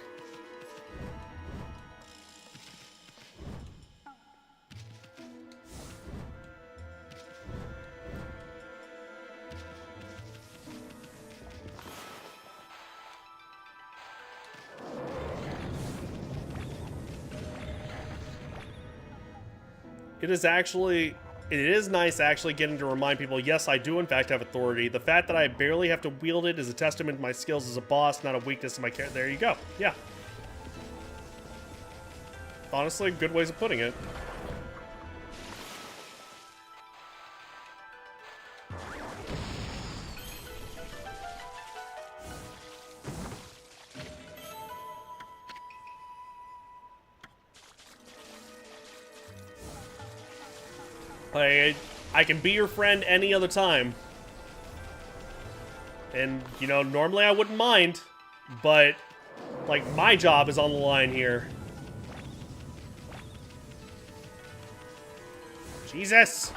It is nice actually getting to remind people, yes, I do in fact have authority. The fact that I barely have to wield it is a testament to my skills as a boss, not a weakness in my character. There you go. Yeah. Honestly, good ways of putting it. I can be your friend any other time. And, you know, normally I wouldn't mind, but, like, my job is on the line here. Jesus!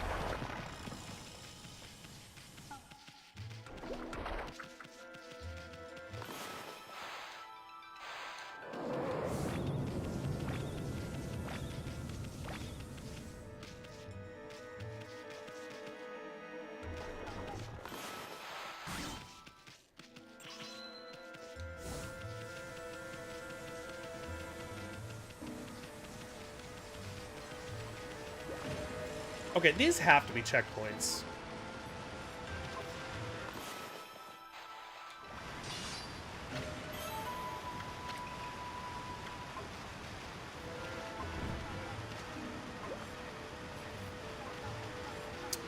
Okay, these have to be checkpoints.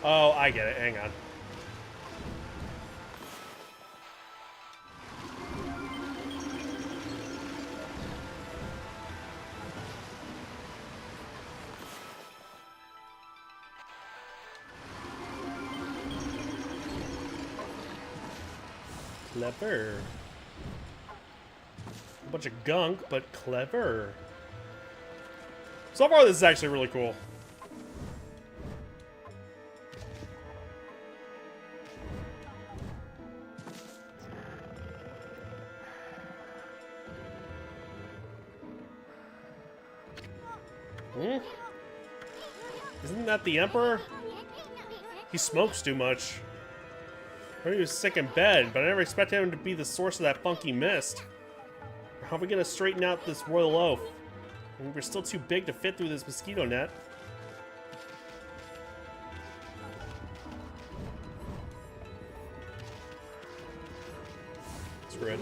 Oh, I get it. Hang on. Clever. A bunch of gunk, but clever. So far, this is actually really cool. Hmm? Isn't that the Emperor? He smokes too much. I heard he was sick in bed, but I never expected him to be the source of that funky mist. How are we gonna straighten out this royal oaf? I mean, we're still too big to fit through this mosquito net. Screw it.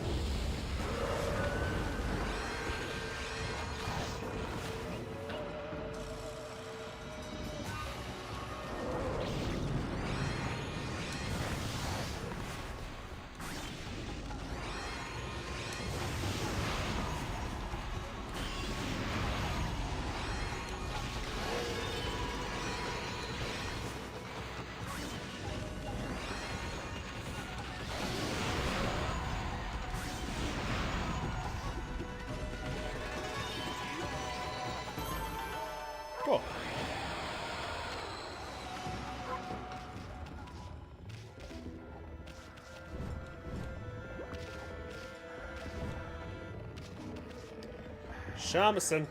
Cool. Shamisen.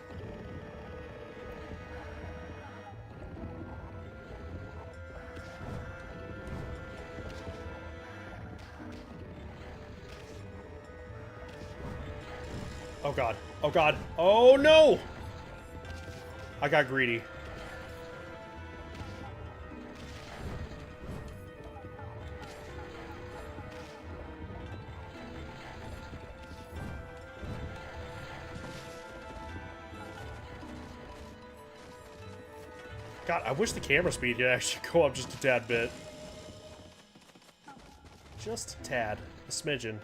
Oh god. Oh god. Oh no! I got greedy. God, I wish the camera speed could actually go up just a tad bit. Just a tad. A smidgen.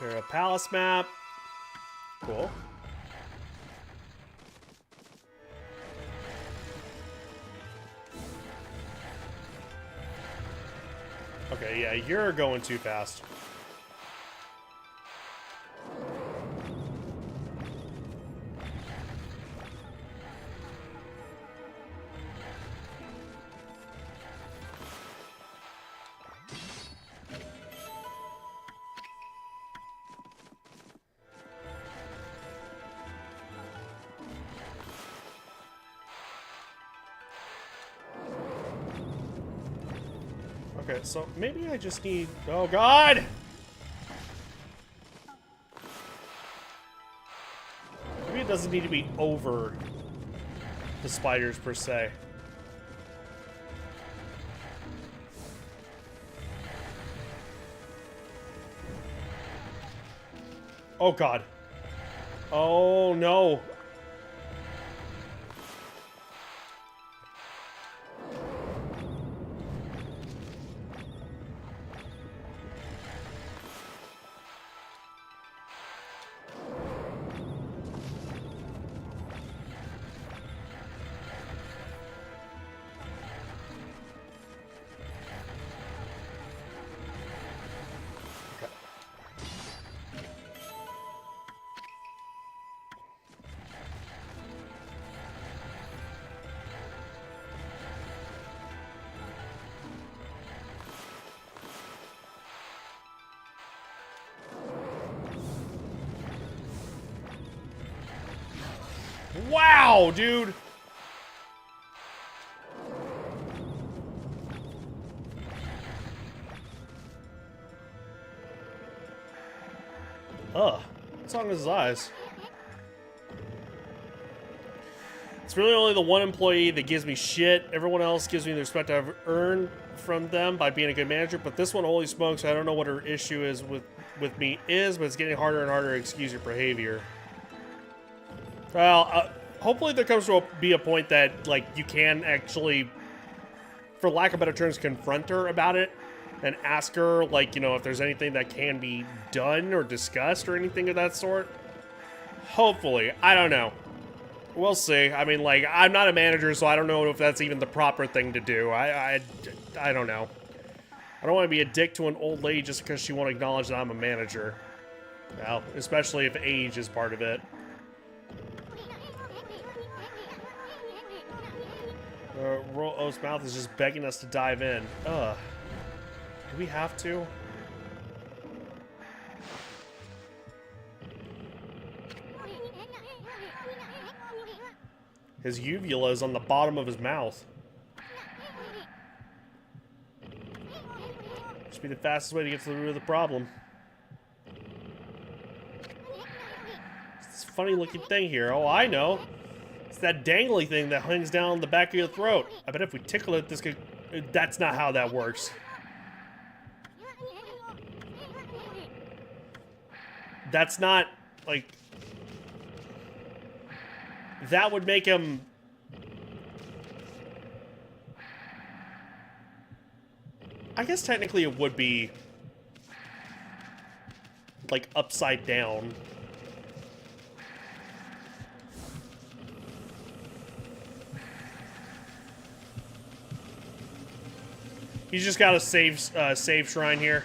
There's a palace map. Cool. Okay, yeah, you're going too fast. Okay, so maybe I just need... Oh, God! Maybe it doesn't need to be over the spiders, per se. Oh, God. Oh, no. Wow, dude! Ugh. What's wrong with his eyes? It's really only the one employee that gives me shit. Everyone else gives me the respect I've earned from them by being a good manager, but this one, holy smokes, I don't know what her issue is with me but it's getting harder and harder to excuse your behavior. Well, hopefully there comes to be a point that, like, you can actually, for lack of better terms, confront her about it and ask her, like, you know, if there's anything that can be done or discussed or anything of that sort. Hopefully. I don't know. We'll see. I mean, like, I'm not a manager, so I don't know if that's even the proper thing to do. I don't know. I don't want to be a dick to an old lady just because she won't acknowledge that I'm a manager. Well, especially if age is part of it. O's mouth is just begging us to dive in. Ugh. Do we have to? His uvula is on the bottom of his mouth. Should be the fastest way to get to the root of the problem. It's this funny looking thing here. Oh, I know. It's that dangly thing that hangs down the back of your throat. I bet if we tickle it, this could... That's not how that works. That's not, like... That would make him... I guess technically it would be... like, upside down. He's just got a save shrine here.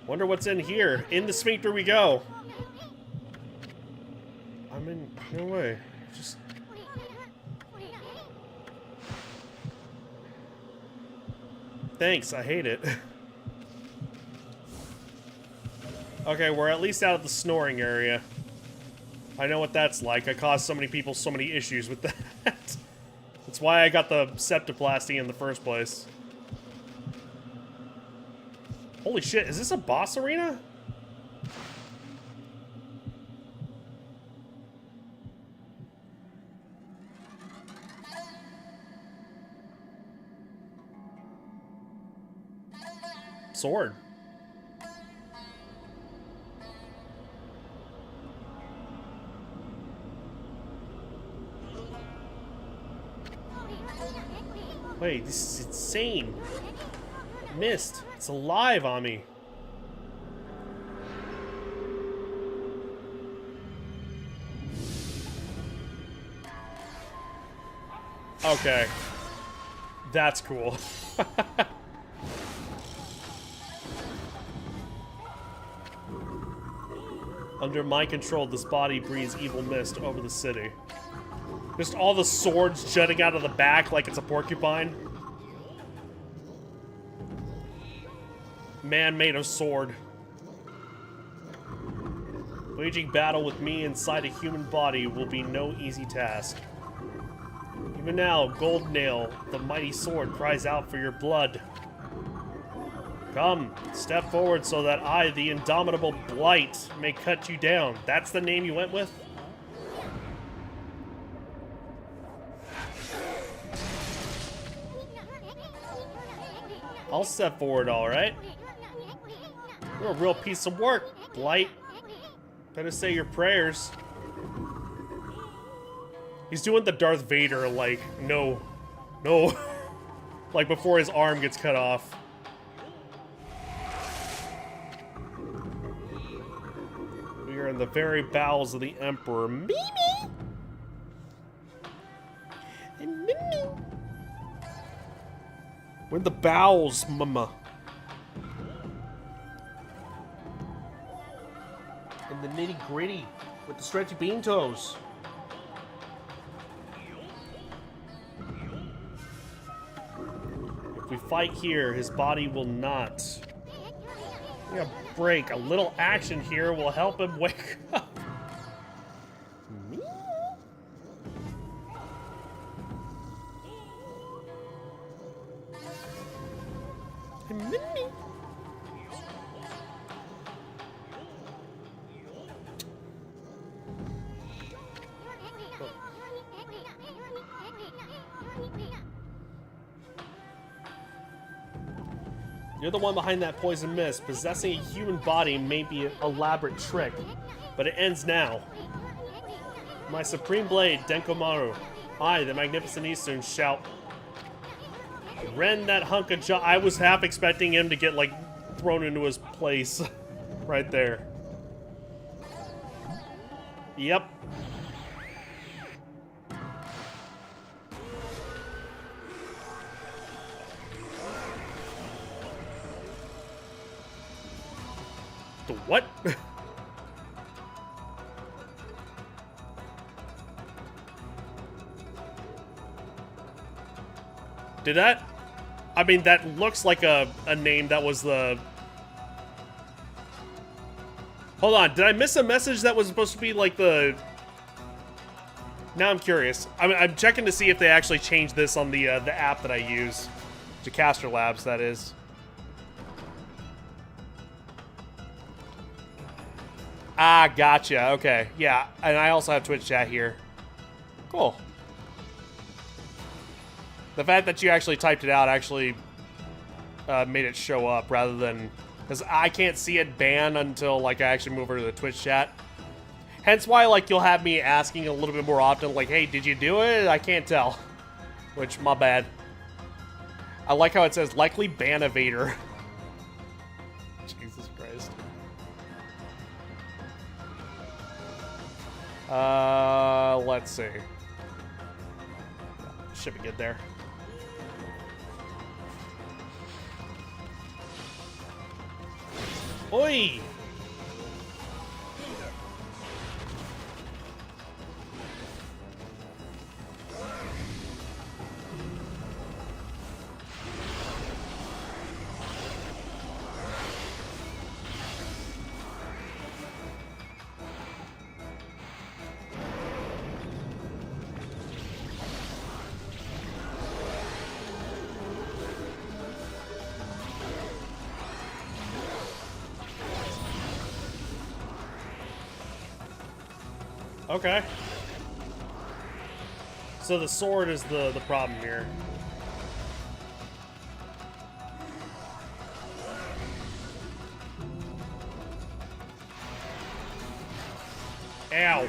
Wonder what's in here. In the sphincter we go. I'm in... No way. Just... Thanks, I hate it. Okay, we're at least out of the snoring area. I know what that's like. I caused so many people so many issues with that. That's why I got the septoplasty in the first place. Holy shit, is this a boss arena? Sword. Wait, this is insane. Mist. It's alive on me. Okay. That's cool. Under my control, this body breathes evil mist over the city. Just all the swords jutting out of the back like it's a porcupine. Man made of sword. Waging battle with me inside a human body will be no easy task. Even now, Gold Nail, the mighty sword, cries out for your blood. Come, step forward so that I, the indomitable Blight, may cut you down. That's the name you went with? I'll step forward, alright? You're a real piece of work, Blight. Better say your prayers. He's doing the Darth Vader, like, no. No. Like, before his arm gets cut off. We are in the very bowels of the Emperor. Mimi! We're in the bowels, mama. In the nitty-gritty with the stretchy bean toes. If we fight here, his body will not. We're gonna break. A little action here will help him wake up. You're the one behind that poison mist. Possessing a human body may be an elaborate trick, but it ends now. My supreme blade, Denkomaru. I, the magnificent Eastern, shout. Rend that hunk of I was half expecting him to get, like, thrown into his place. Right there. Yep. The what? Did that? I mean, that looks like a name that was the... Hold on, did I miss a message that was supposed to be like the... Now I'm curious. I'm checking to see if they actually changed this on the app that I use. To Caster Labs, that is. Ah, gotcha. Okay. Yeah, and I also have Twitch chat here. Cool. The fact that you actually typed it out actually made it show up rather than... Because I can't see it ban until, like, I actually move over to the Twitch chat. Hence why, like, you'll have me asking a little bit more often, like, hey, did you do it? I can't tell. Which, my bad. I like how it says, likely ban evader. Jesus Christ. Let's see. Should be good there. Oi! Okay. So the sword is the problem here. Ow.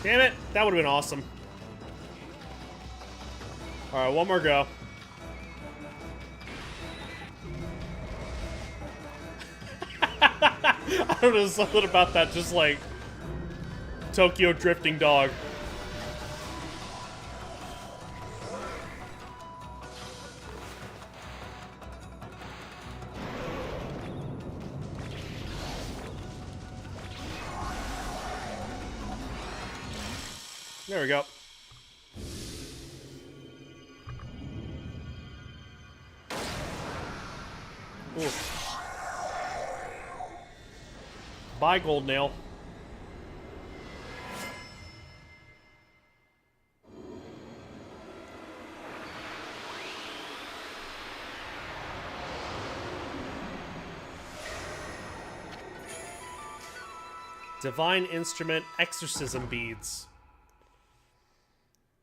Damn it! That would have been awesome. Alright, one more go. I don't know, something about that, just like Tokyo drifting dog. There we go. Ooh. Bye, Gold Nail. Divine Instrument Exorcism Beads.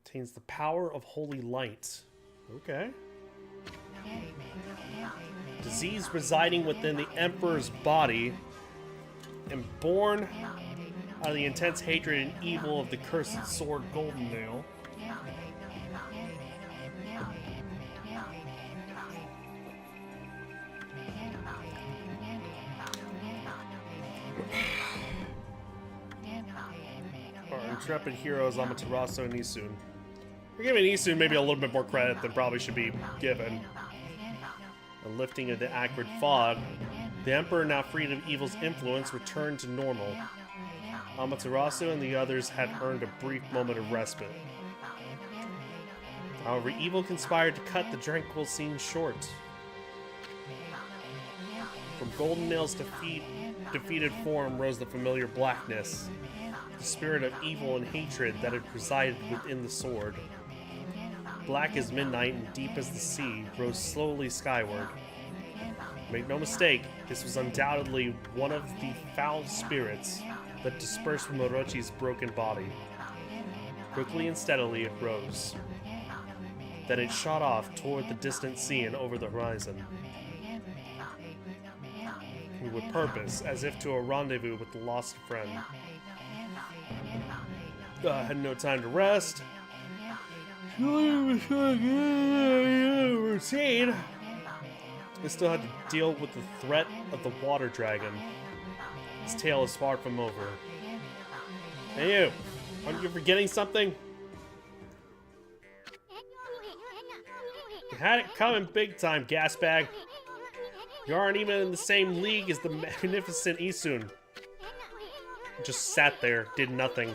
Contains the power of holy light. Okay. Disease residing within the Emperor's body and born out of the intense hatred and evil of the cursed sword Golden Nail. Our intrepid heroes Amaterasu and Isun. We're giving Isun maybe a little bit more credit than probably should be given. A lifting of the acrid fog, the Emperor, now freed of evil's influence, returned to normal. Amaterasu and the others had earned a brief moment of respite. However, evil conspired to cut the tranquil scene short. From Golden Nail's defeated form rose the familiar blackness, the spirit of evil and hatred that had resided within the sword. Black as midnight and deep as the sea, rose slowly skyward. Make no mistake, this was undoubtedly one of the foul spirits that dispersed from Orochi's broken body. Quickly and steadily it rose. Then it shot off toward the distant sea and over the horizon. With purpose, as if to a rendezvous with the lost friend. Had no time to rest. Routine. They still had to deal with the threat of the water dragon. His tale is far from over. Hey you! Aren't you forgetting something? You had it coming big time, gasbag. You aren't even in the same league as the magnificent Isun. Just sat there, did nothing.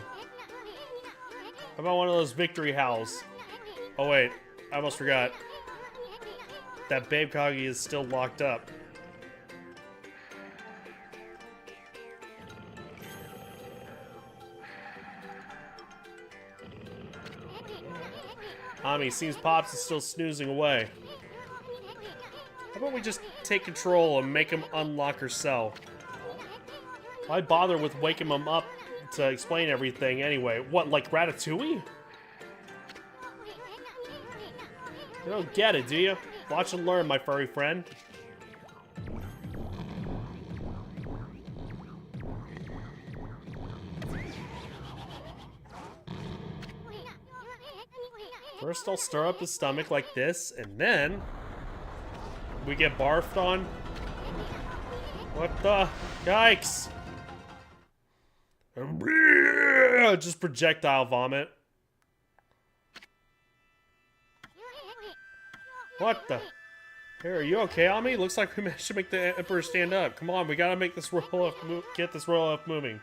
How about one of those victory howls? Oh wait, I almost forgot. That Babe Kagi is still locked up. Ami, seems Pops is still snoozing away. How about we just take control and make him unlock her cell? Why bother with waking him up to explain everything anyway? What, like Ratatouille? You don't get it, do you? Watch and learn, my furry friend. First I'll stir up his stomach like this, and then we get barfed on. What the? Yikes! Just projectile vomit. What the? Hey, are you okay, Ami? Looks like we managed to make the Emperor stand up. Come on, we gotta make this roll up, get this roll up moving.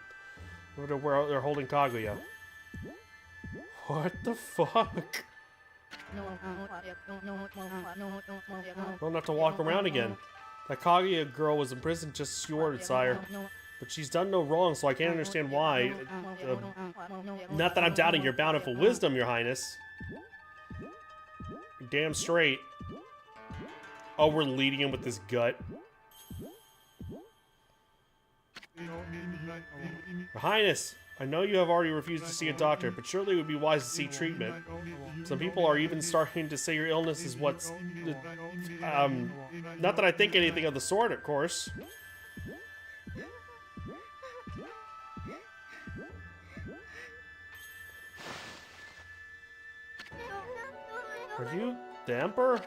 Over where they're holding Kaguya. What the fuck? Don't have to walk around again. That Kaguya girl was imprisoned just as you ordered, sire. But she's done no wrong, so I can't understand why. Not that I'm doubting your bountiful wisdom, your highness. You're damn straight. Oh, we're leading him with this gut. Your highness, I know you have already refused to see a doctor, but surely it would be wise to seek treatment. Some people are even starting to say your illness is what's... not that I think anything of the sort, of course. Are you the Emperor?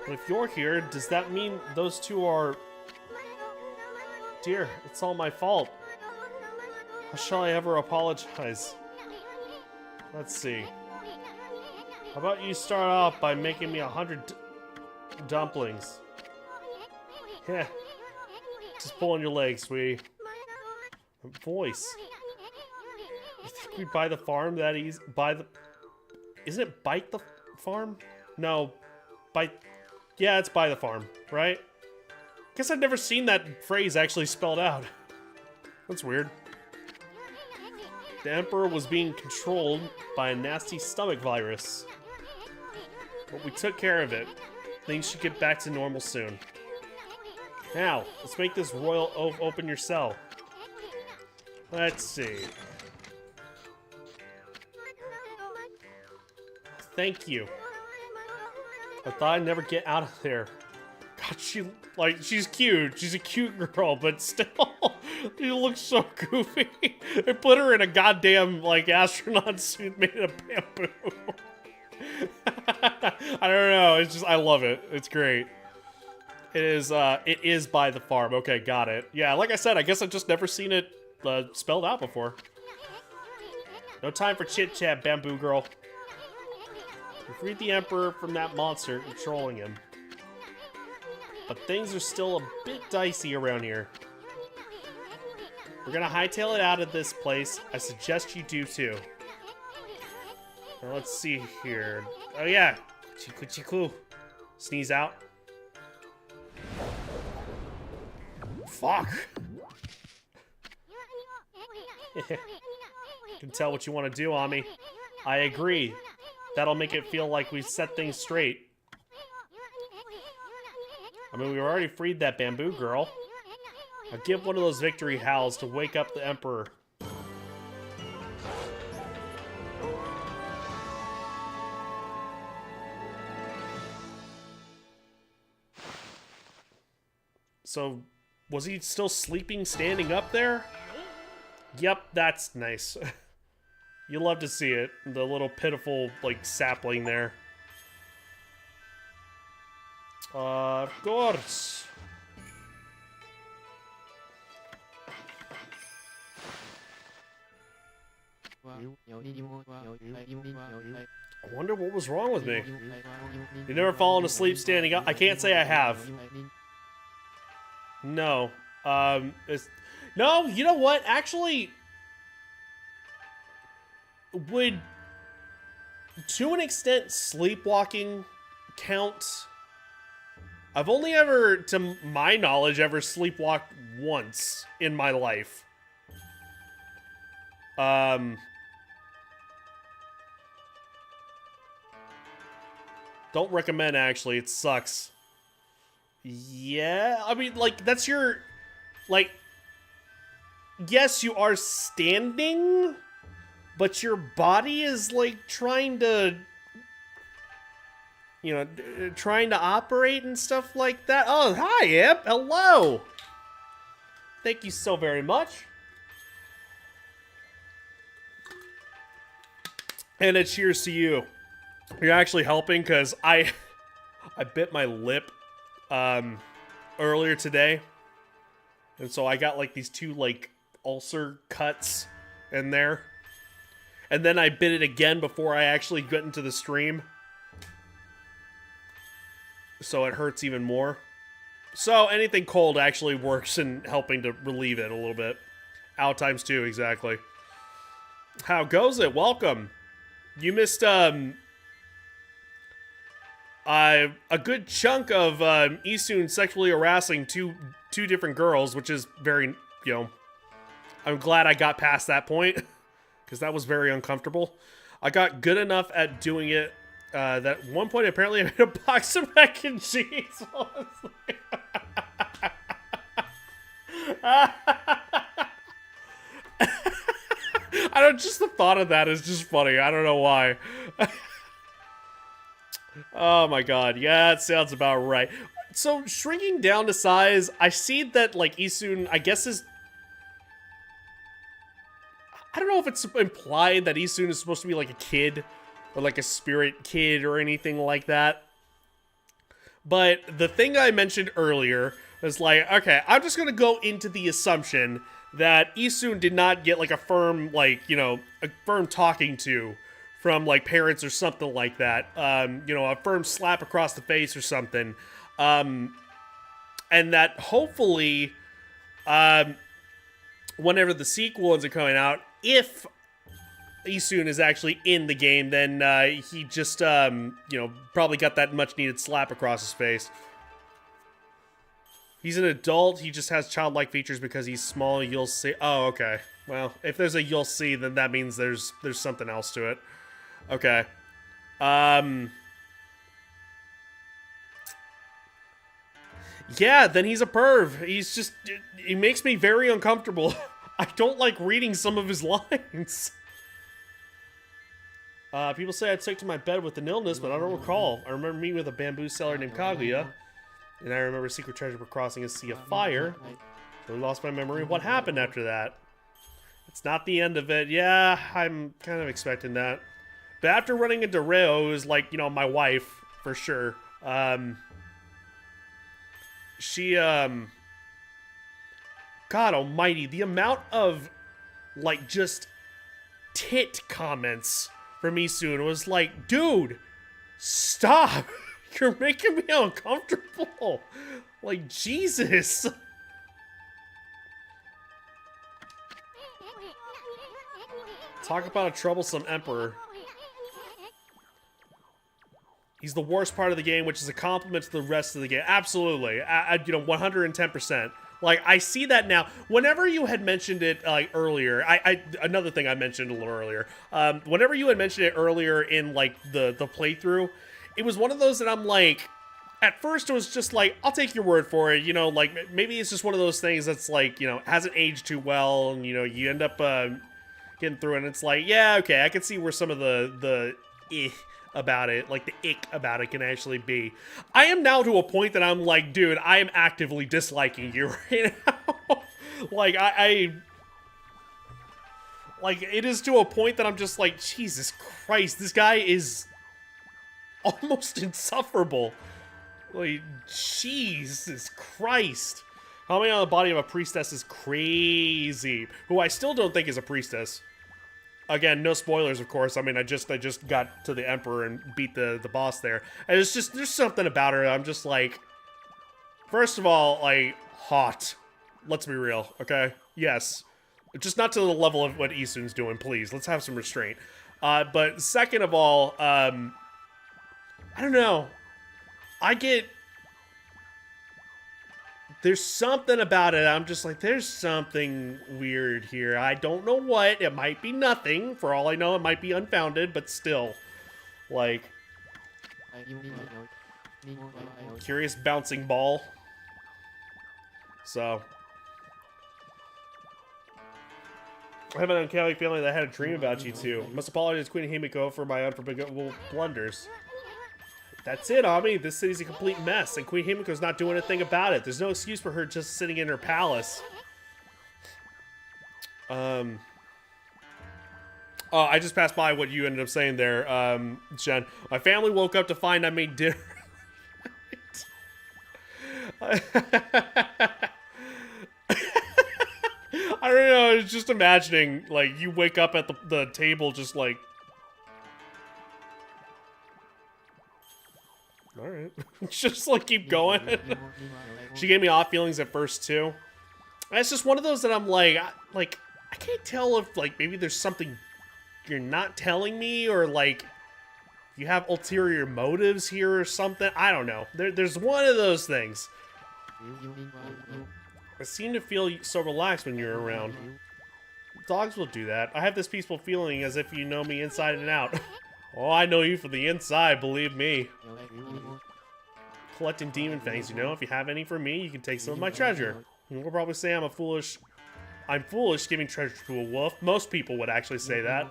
But if you're here, does that mean those two are... Dear, it's all my fault. How shall I ever apologize? Let's see. How about you start off by making me 100 dumplings? Yeah. Just pulling your legs, sweetie. Voice. You think we buy the farm that easy? Buy the... Isn't it bite the farm? No. Bite... Yeah, it's buy the farm, right? Guess I've never seen that phrase actually spelled out. That's weird. The Emperor was being controlled by a nasty stomach virus. But we took care of it. Things should get back to normal soon. Now, let's make this royal oath open your cell. Let's see. Thank you. I thought I'd never get out of there. God, she's cute. She's a cute girl, but still, she looks so goofy. They put her in a goddamn, like, astronaut suit made of bamboo. I don't know. It's just, I love it. It's great. It is by the farm. Okay, got it. Yeah, like I said, I guess I've just never seen it spelled out before. No time for chit-chat, bamboo girl. We freed the Emperor from that monster controlling him. But things are still a bit dicey around here. We're gonna hightail it out of this place. I suggest you do too. Now let's see here. Oh yeah, chiku chiku. Sneeze out. Fuck. Can tell what you want to do, Ami. I agree. That'll make it feel like we've set things straight. I mean, we already freed that bamboo girl. I'll give one of those victory howls to wake up the Emperor. So, was he still sleeping standing up there? Yep, that's nice. You love to see it. The little pitiful, like, sapling there. Of course. I wonder what was wrong with me. You never fallen asleep standing up? I can't say I have. No. No, you know what? Actually, would, to an extent, sleepwalking count? I've only ever, to my knowledge, ever sleepwalked once in my life. Don't recommend, actually. It sucks. Yeah, I mean, like, that's your, like, yes, you are standing, but your body is, like, trying to, you know, trying to operate and stuff like that. Oh, hi, Imp. Hello. Thank you so very much. And a cheers to you. You're actually helping, because I bit my lip earlier today. And so I got, like, these two, like, ulcer cuts in there. And then I bit it again before I actually got into the stream. So it hurts even more. So anything cold actually works in helping to relieve it a little bit. Out times 2, exactly. How goes it? Welcome. You missed, a good chunk of, Isun sexually harassing two different girls, which is very, you know, I'm glad I got past that point, because that was very uncomfortable. I got good enough at doing it, that at one point apparently I made a box of mac and cheese. I don't, just the thought of that is just funny. I don't know why. Oh my god, yeah, it sounds about right. So, shrinking down to size, I see that, like, Isun, I guess is... I don't know if it's implied that Isun is supposed to be, like, a kid, or like a spirit kid or anything like that. But the thing I mentioned earlier was like, okay, I'm just gonna go into the assumption that Isun did not get like a firm, like, you know, a firm talking to from like parents or something like that. You know, a firm slap across the face or something. And that hopefully, whenever the sequel ends up coming out, if Isun is actually in the game, then he just, you know, probably got that much needed slap across his face. He's an adult, he just has childlike features because he's small, you'll see. Oh, okay. Well, if there's a you'll see, then that means there's something else to it. Okay. Yeah, then he's a perv. He's just, he makes me very uncomfortable. I don't like reading some of his lines. People say I took to my bed with an illness, but I don't recall. I remember meeting with a bamboo seller named Kaguya, and I remember secret treasure crossing a sea of fire. I lost my memory of what happened after that. It's not the end of it. Yeah, I'm kind of expecting that. But after running into Reo, who's like, you know, my wife, for sure, she, God almighty, the amount of, like, just tit comments from Isun was like, dude, stop. You're making me uncomfortable. Like, Jesus. Talk about a troublesome emperor. He's the worst part of the game, which is a compliment to the rest of the game. Absolutely. You know, 110%. Like, I see that now. Whenever you had mentioned it, like, earlier, another thing I mentioned a little earlier, whenever you had mentioned it earlier in, like, the playthrough, it was one of those that I'm like, at first it was just like, I'll take your word for it, you know, like, maybe it's just one of those things that's like, you know, hasn't aged too well, and, you know, you end up, getting through it, and it's like, yeah, okay, I can see where some of the about it, like the ick about it, can actually be. I am now to a point that I'm like, dude, I am actively disliking you right now. Like, like, it is to a point that I'm just like, Jesus Christ, this guy is almost insufferable. Like, Jesus Christ. How many on the body of a priestess is crazy, who I still don't think is a priestess. Again, no spoilers, of course. I mean, I just got to the Emperor and beat the boss there. And it's just, there's something about her. I'm just like, first of all, like, hot. Let's be real, okay? Yes. Just not to the level of what Isun's doing, please. Let's have some restraint. But second of all, I don't know. There's something about it. I'm just like, there's something weird here. I don't know what. It might be nothing. For all I know, it might be unfounded, but still. Like, curious bouncing ball. So, I have an uncanny feeling that I had a dream about you two. Must apologize, Queen Himiko, for my unforgivable blunders. That's it, Ami. This city's a complete mess, and Queen Himiko's not doing a thing about it. There's no excuse for her just sitting in her palace. Oh, I just passed by what you ended up saying there, Jen. My family woke up to find I made dinner. I don't know, I was just imagining, like, you wake up at the table just like... Alright. Just, like, keep going. She gave me off feelings at first, too. And it's just one of those that I'm like, I can't tell if, like, maybe there's something you're not telling me, or, like, you have ulterior motives here or something. I don't know. There's one of those things. I seem to feel so relaxed when you're around. Dogs will do that. I have this peaceful feeling as if you know me inside and out. Oh, I know you from the inside, believe me. Collecting demon fangs, you know. If you have any for me, you can take some of my treasure. You'll probably say I'm foolish giving treasure to a wolf. Most people would actually say that.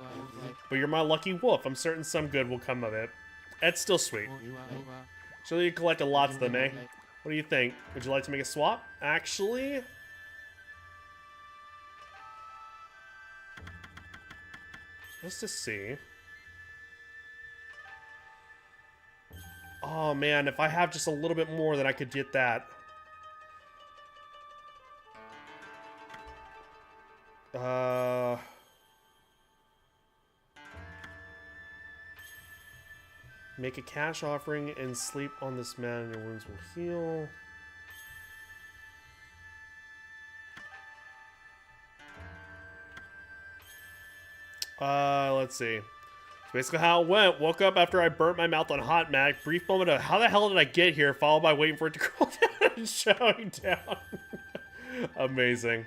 But you're my lucky wolf. I'm certain some good will come of it. That's still sweet. Surely you collected lots of them, eh? What do you think? Would you like to make a swap? Actually... Just to see... Oh man, if I have just a little bit more, then I could get that. Make a cash offering and sleep on this man and your wounds will heal. Let's see. Basically how it went. Woke up after I burnt my mouth on hot mac. Brief moment of how the hell did I get here, followed by waiting for it to cool down and showing down. Amazing.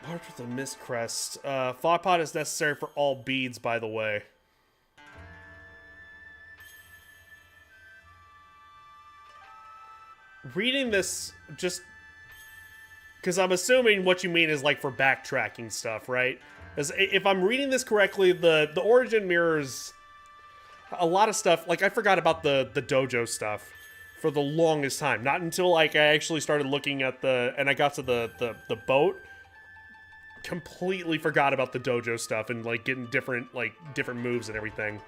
March with a mist crest. Fog pot is necessary for all beads, by the way. Reading this just... because I'm assuming what you mean is like for backtracking stuff, right? Because if I'm reading this correctly, the origin mirrors a lot of stuff. Like I forgot about the dojo stuff for the longest time. Not until like I actually started looking at and I got to the boat. Completely forgot about the dojo stuff and like getting different moves and everything.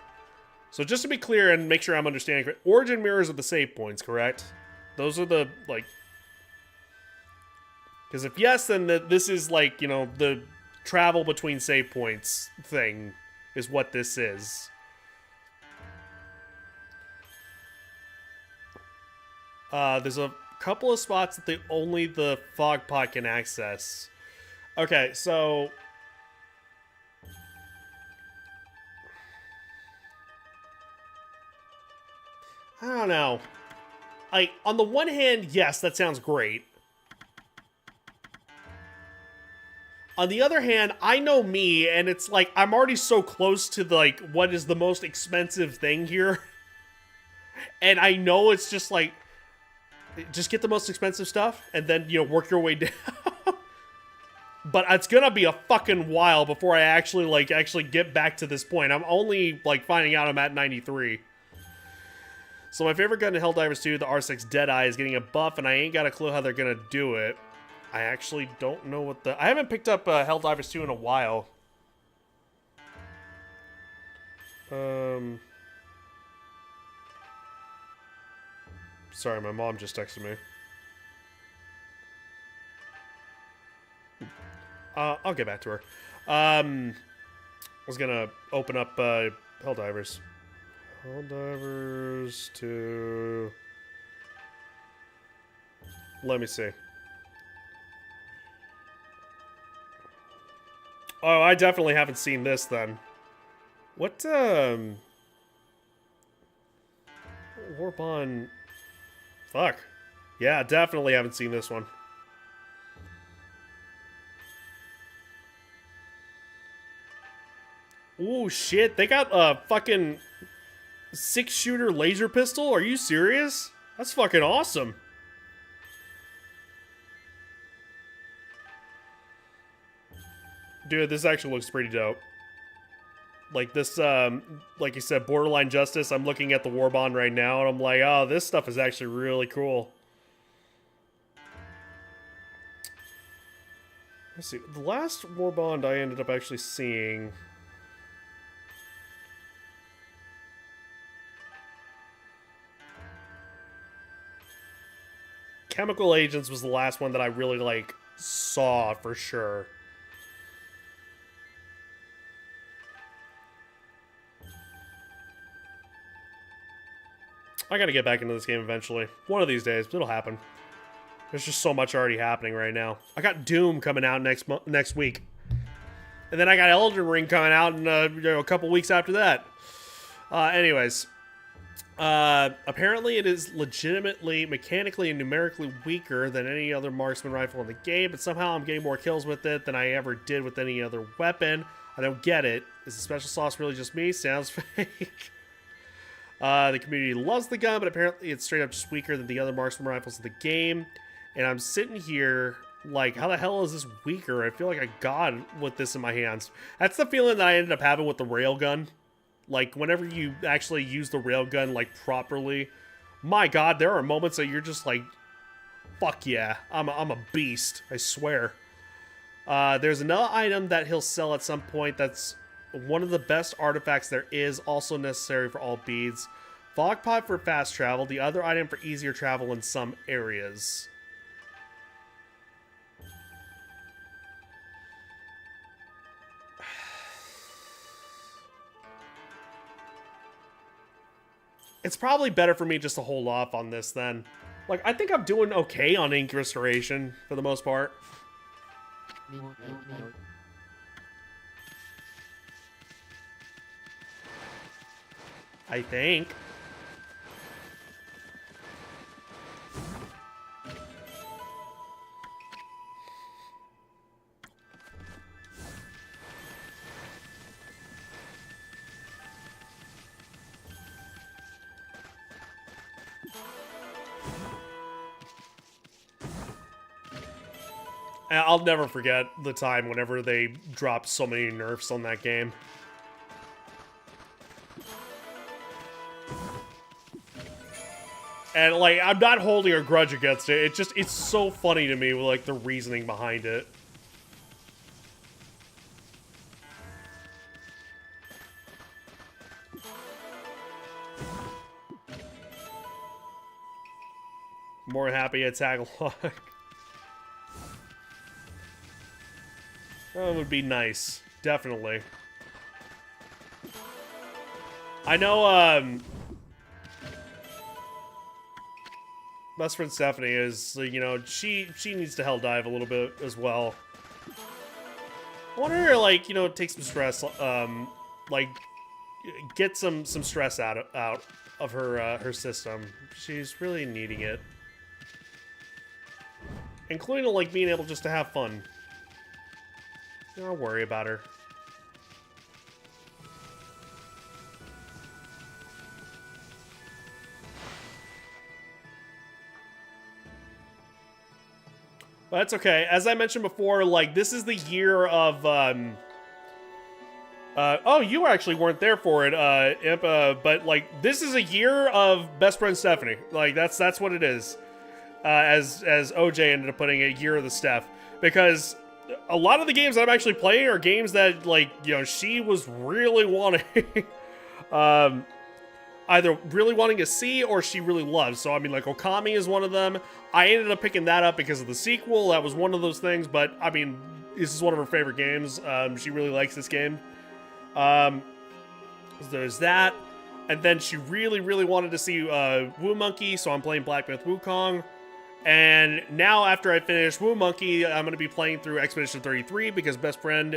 So just to be clear and make sure I'm understanding correct, origin mirrors are the save points, correct? Those are the like... because if yes, then this is like, you know, the travel between save points thing is what this is. There's a couple of spots that only the fog pot can access. Okay, so... I don't know. On the one hand, yes, that sounds great. On the other hand, I know me, and it's like, I'm already so close to, like, what is the most expensive thing here. And I know it's just, like, just get the most expensive stuff, and then, you know, work your way down. But it's gonna be a fucking while before I actually get back to this point. I'm only, like, finding out I'm at 93. So my favorite gun in Helldivers 2, the R6 Deadeye, is getting a buff, and I ain't got a clue how they're gonna do it. I actually don't know what I haven't picked up Helldivers 2 in a while. Sorry, my mom just texted me. I'll get back to her. I was gonna open up Helldivers. Helldivers 2... let me see. Oh, I definitely haven't seen this then. What, Warbond... fuck. Yeah, definitely haven't seen this one. Ooh, shit. They got a fucking 6-shooter laser pistol? Are you serious? That's fucking awesome. Dude, this actually looks pretty dope. Like this, like you said, Borderline Justice. I'm looking at the Warbond right now, and I'm like, oh, this stuff is actually really cool. Let's see. The last Warbond I ended up actually seeing... Chemical Agents was the last one that I really, like, saw for sure. I gotta get back into this game eventually. One of these days, it'll happen. There's just so much already happening right now. I got Doom coming out next week. And then I got Elden Ring coming out in a couple weeks after that. Anyways. Apparently it is legitimately, mechanically, and numerically weaker than any other marksman rifle in the game, but somehow I'm getting more kills with it than I ever did with any other weapon. I don't get it. Is the special sauce really just me? Sounds fake. The community loves the gun, but apparently it's straight up just weaker than the other marksman rifles in the game. And I'm sitting here like, how the hell is this weaker? I feel like a god with this in my hands. That's the feeling that I ended up having with the railgun. Like, whenever you actually use the railgun, like, properly, my god, there are moments that you're just like, fuck yeah, I'm a beast, I swear. There's another item that he'll sell at some point that's One of the best artifacts there is, also necessary for all beads. Fog pot for fast travel. The other item for easier travel in some areas. It's probably better for me just to hold off on this then. Like, I think I'm doing okay on ink restoration for the most part. I think. I'll never forget the time whenever they dropped so many nerfs on that game. And, like, I'm not holding a grudge against it. It's so funny to me with, like, the reasoning behind it. More happy at Tagalog. That would be nice. Definitely. I know, best friend Stephanie is, you know, she needs to hell dive a little bit as well. I want her to, like, you know, take some stress, like, get some stress out of her, her system. She's really needing it. Including, like, being able just to have fun. Don't worry about her. But that's okay. As I mentioned before, like, this is the year of, oh, you actually weren't there for it, Imp, but, like, this is a year of Best Friend Stephanie. Like, that's what it is. As OJ ended up putting it, year of the Steph. Because a lot of the games that I'm actually playing are games that, like, you know, she was really wanting, either really wanting to see or she really loves. So, I mean, like, Okami is one of them. I ended up picking that up because of the sequel. That was one of those things, but, I mean, this is one of her favorite games. She really likes this game. So there's that. And then she really, really wanted to see Woo Monkey, so I'm playing Black Myth Wukong. And now, after I finish Woo Monkey, I'm going to be playing through Expedition 33 because Best Friend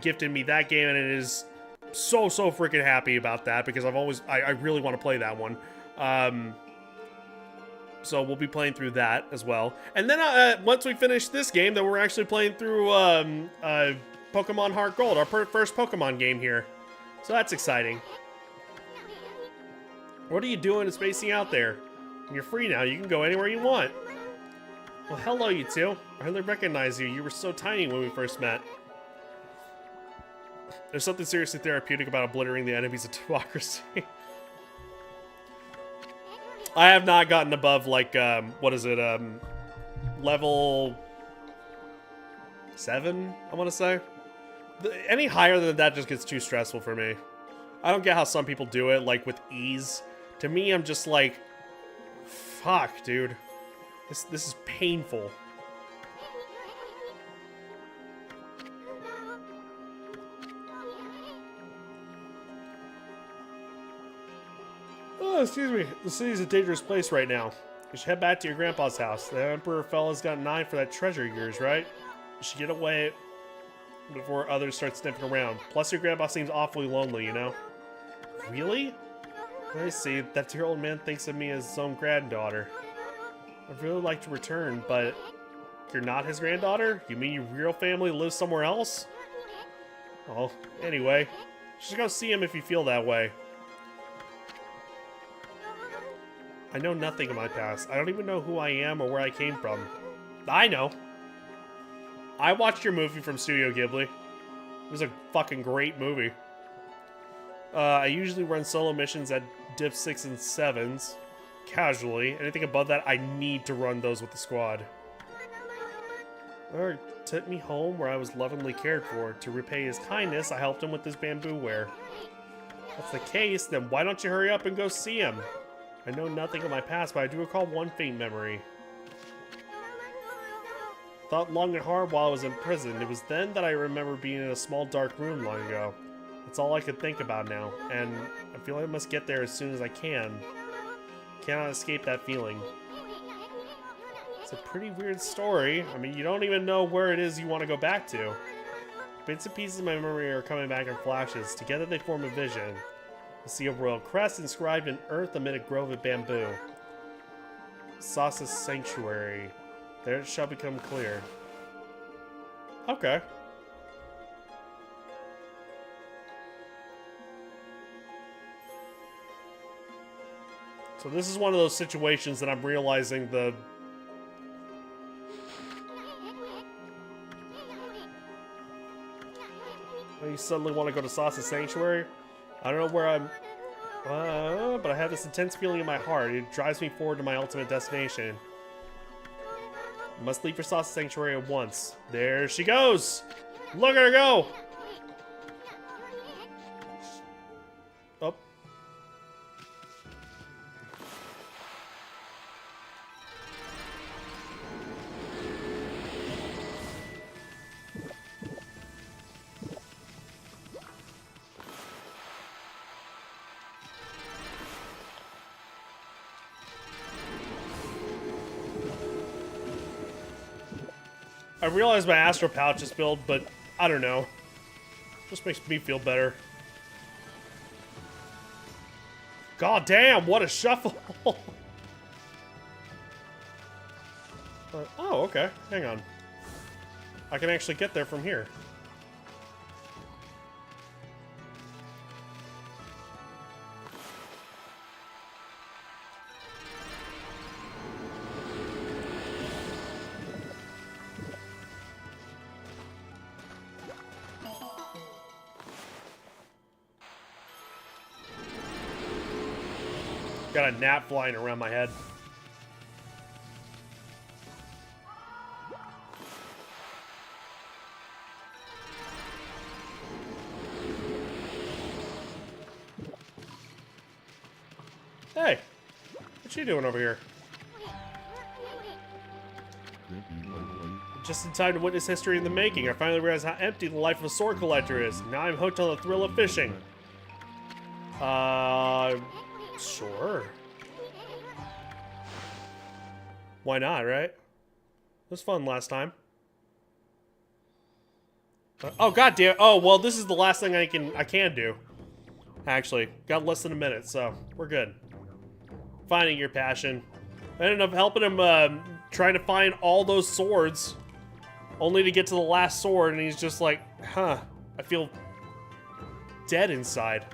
gifted me that game, and it is so freaking happy about that because I really want to play that one. So we'll be playing through that as well. And then once we finish this game, then we're actually playing through Pokemon Heart Gold, our first Pokemon game here. So that's exciting. What are you doing spacing out there? You're free now. You can go anywhere you want. Well, hello, you two. I hardly recognize you. You were so tiny when we first met. There's something seriously therapeutic about obliterating the enemies of democracy. I have not gotten above, like, what is it, level 7, I want to say? Any higher than that just gets too stressful for me. I don't get how some people do it, like, with ease. To me, I'm just like, fuck, dude. This is painful. Oh, excuse me. The city's a dangerous place right now. You should head back to your grandpa's house. The Emperor fella's got an eye for that treasure of yours, right? You should get away before others start sniffing around. Plus, your grandpa seems awfully lonely, you know? Really? I see. That dear old man thinks of me as his own granddaughter. I'd really like to return, but you're not his granddaughter? You mean your real family lives somewhere else? Oh, anyway, you should go see him if you feel that way. I know nothing of my past. I don't even know who I am or where I came from. I know. I watched your movie from Studio Ghibli. It was a fucking great movie. I usually run solo missions at Div 6 and 7s. Casually. Anything above that, I need to run those with the squad. Or took me home where I was lovingly cared for. To repay his kindness, I helped him with his bamboo ware. If that's the case, then why don't you hurry up and go see him? I know nothing of my past, but I do recall one faint memory. Thought long and hard while I was in prison. It was then that I remember being in a small dark room long ago. That's all I could think about now, and I feel I must get there as soon as I can. Cannot escape that feeling. It's a pretty weird story. I mean, you don't even know where it is you want to go back to. Bits and pieces of my memory are coming back in flashes. Together they form a vision. I see a royal crest inscribed in earth amid a grove of bamboo. Sasa's sanctuary. There it shall become clear. Okay. So this is one of those situations that I'm realizing the... You suddenly want to go to Sasa's sanctuary? I don't know where I'm... but I have this intense feeling in my heart. It drives me forward to my ultimate destination. I must leave for Sasa's sanctuary at once. There she goes! Look at her go! Oh. I realize my Astro Pouch is built, but I don't know. Just makes me feel better. God damn, what a shuffle! Oh, okay. Hang on. I can actually get there from here. Got a gnat flying around my head. Hey, what you doing over here? Just in time to witness history in the making. I finally realized how empty the life of a sword collector is. Now I'm hooked on the thrill of fishing. Sure. Why not, right? It was fun last time. Oh, goddamn. Oh, well, this is the last thing I can do. Actually, got less than a minute, so we're good. Finding your passion. I ended up helping him trying to find all those swords, only to get to the last sword, and he's just like, huh, I feel dead inside.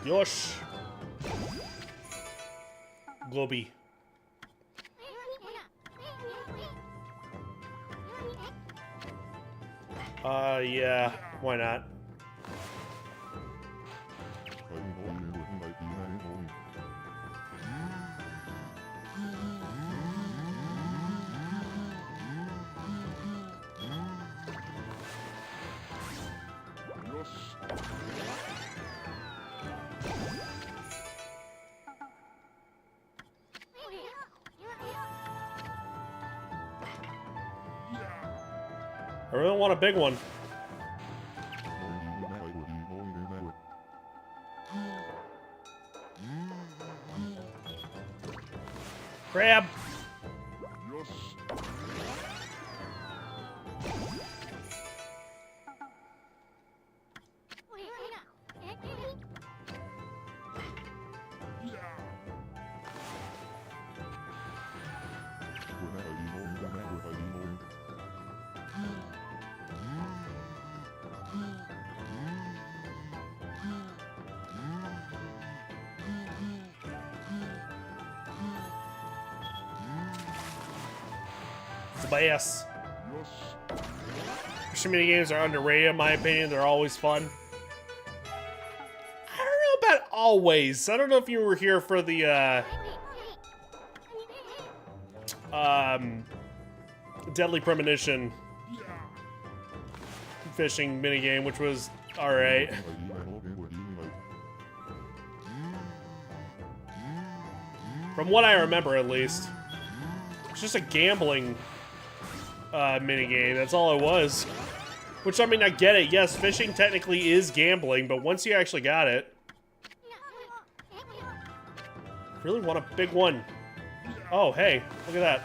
Yosh. Globy. Yeah, why not? I really want a big one. Crab! the best. Fishing mini games are underrated, in my opinion. They're always fun. I don't know about always. I don't know if you were here for the Deadly Premonition fishing minigame, which was alright. From what I remember, at least. It's just a gambling minigame, that's all it was. Which, I mean, I get it. Yes, fishing technically is gambling, but once you actually got it... Really want a big one. Oh, hey, look at that.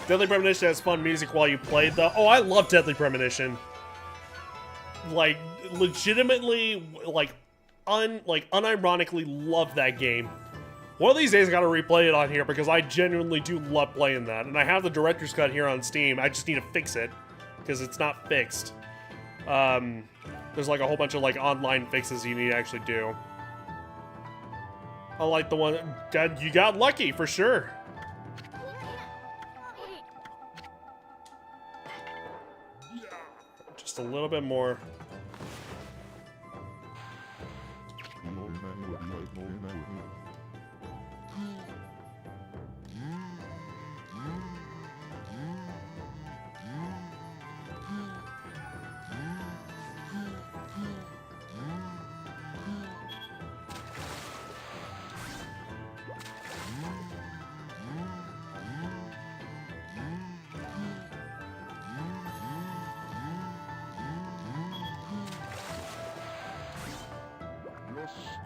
Deadly Premonition has fun music while you play, though. Oh, I love Deadly Premonition. Like, legitimately, unironically love that game. One of these days I gotta replay it on here because I genuinely do love playing that. And I have the director's cut here on Steam. I just need to fix it because it's not fixed. There's like a whole bunch of like online fixes you need to actually do. I like the one that you got lucky for sure. Just a little bit more.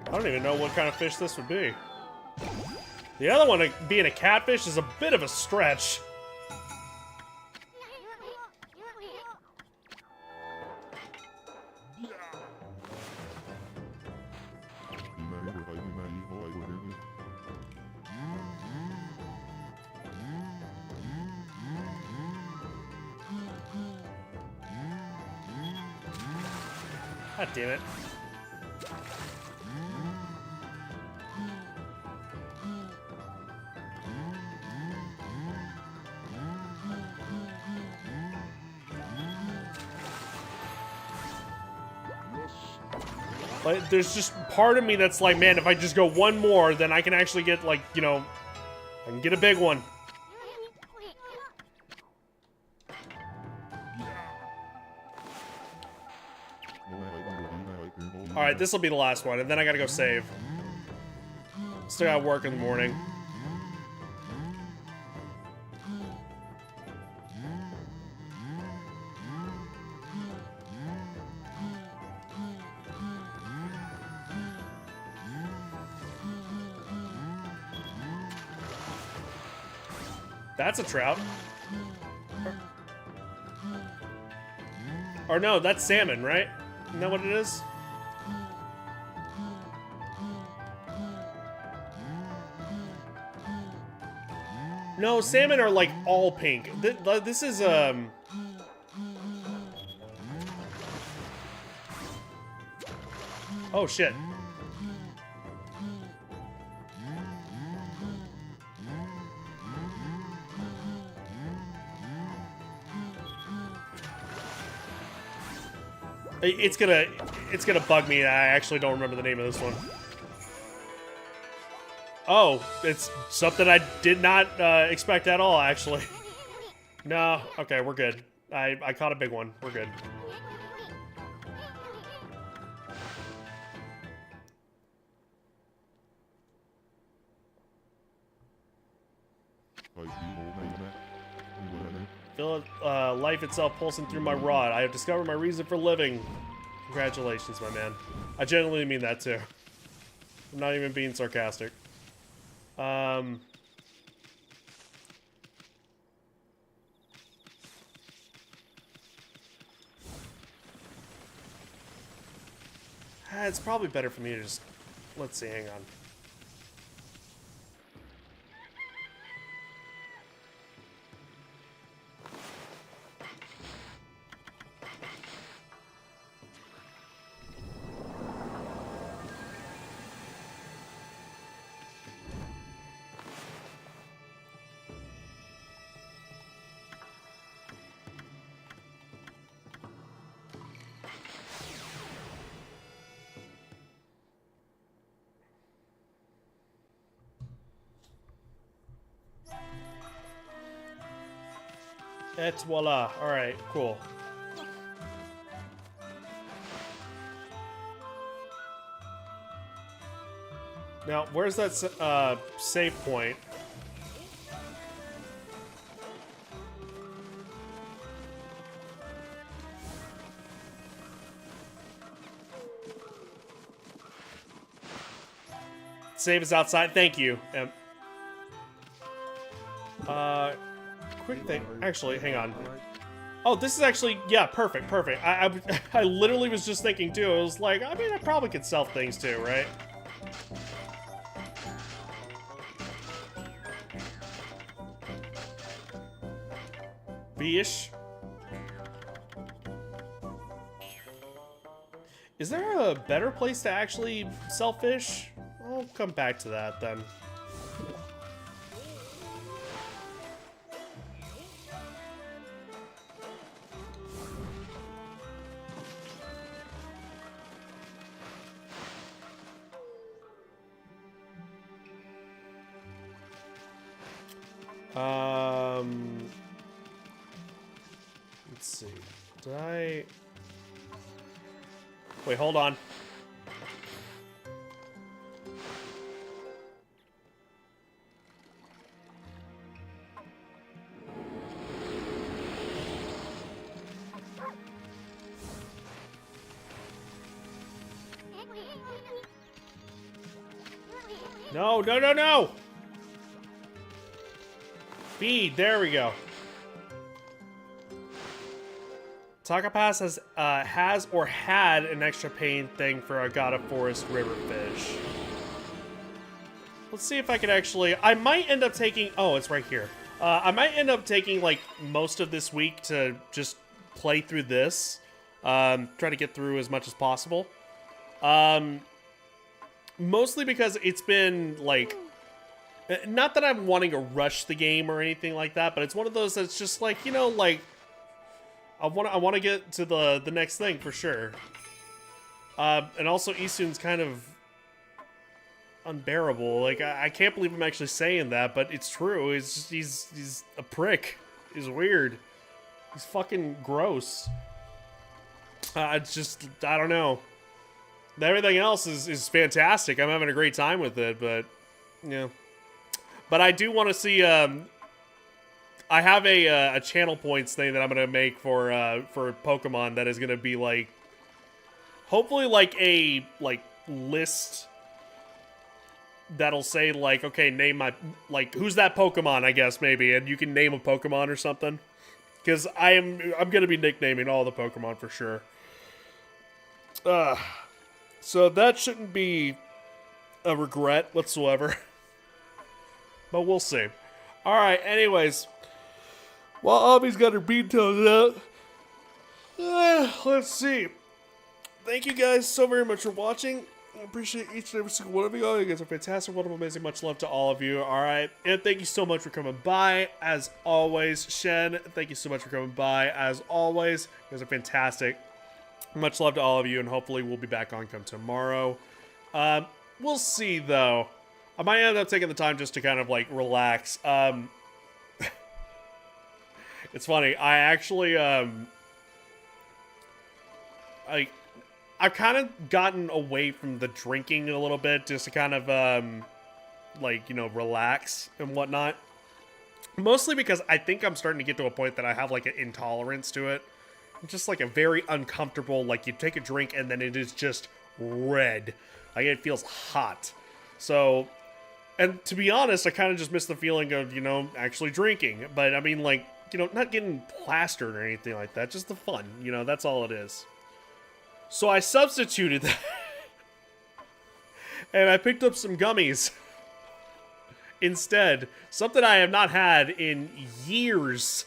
I don't even know what kind of fish this would be. The other one, being a catfish, is a bit of a stretch. God damn it. Like, there's just part of me that's like, man, if I just go one more, then I can actually get, like, you know, I can get a big one. Alright, this will be the last one, and then I gotta go save. Still gotta work in the morning. That's a trout. Or no, that's salmon, right? Isn't that what it is? No, salmon are like all pink. This is oh shit. It's gonna bug me that I actually don't remember the name of this one. Oh, it's something I did not expect at all, actually. No, okay, we're good. I caught a big one. We're good. Feel life itself pulsing through my rod. I have discovered my reason for living. Congratulations, my man. I genuinely mean that too. I'm not even being sarcastic. it's probably better for me to just... Let's see, hang on. Et voila. Alright, cool. Now, where's that save point? Save is outside. Thank you. Quick thing. Actually, hang on. Oh, this is actually, yeah, perfect, perfect. I literally was just thinking too. I was like, I mean, I probably could sell things too, right? Fish. Is there a better place to actually sell fish? I'll come back to that then. Let's see. Did I... Wait, hold on. No, no, no, no! Feed, there we go. Taka Pass has or had an extra pain thing for a God of Forest river fish. Let's see if I could actually... I might end up taking... Oh, it's right here. I might end up taking, like, most of this week to just play through this. Try to get through as much as possible. Mostly because it's been, like... Not that I'm wanting to rush the game or anything like that, but it's one of those that's just like, you know, like... I want to get to the next thing for sure. And also Isun's kind of unbearable. Like I can't believe I'm actually saying that, but it's true. It's just, he's a prick. He's weird. He's fucking gross. It's just, I don't know. Everything else is fantastic. I'm having a great time with it, but yeah. But I do want to see. I have a channel points thing that I'm gonna make for Pokemon that is gonna be like, hopefully like a list that'll say like, okay, name my who's that Pokemon, I guess maybe, and you can name a Pokemon or something, because I'm gonna be nicknaming all the Pokemon for sure. So that shouldn't be a regret whatsoever, but we'll see. All right, anyways. While Abby's got her bean toes out, let's see. Thank you guys so very much for watching. I appreciate each and every single one of you. You guys are fantastic, wonderful, amazing. Much love to all of you. All right. And thank you so much for coming by, as always. Shen, thank you so much for coming by, as always. You guys are fantastic. Much love to all of you, and hopefully we'll be back on come tomorrow. We'll see, though. I might end up taking the time just to kind of, like, relax. It's funny, I actually, I've kind of gotten away from the drinking a little bit, just to kind of, like, you know, relax and whatnot. Mostly because I think I'm starting to get to a point that I have, like, an intolerance to it. Just, like, a very uncomfortable, like, you take a drink and then it is just red. Like, it feels hot. So, and to be honest, I kind of just miss the feeling of, you know, actually drinking. But, I mean, like, you know, not getting plastered or anything like that. Just the fun, you know, that's all it is. So I substituted that. and I picked up some gummies instead. Something I have not had in years.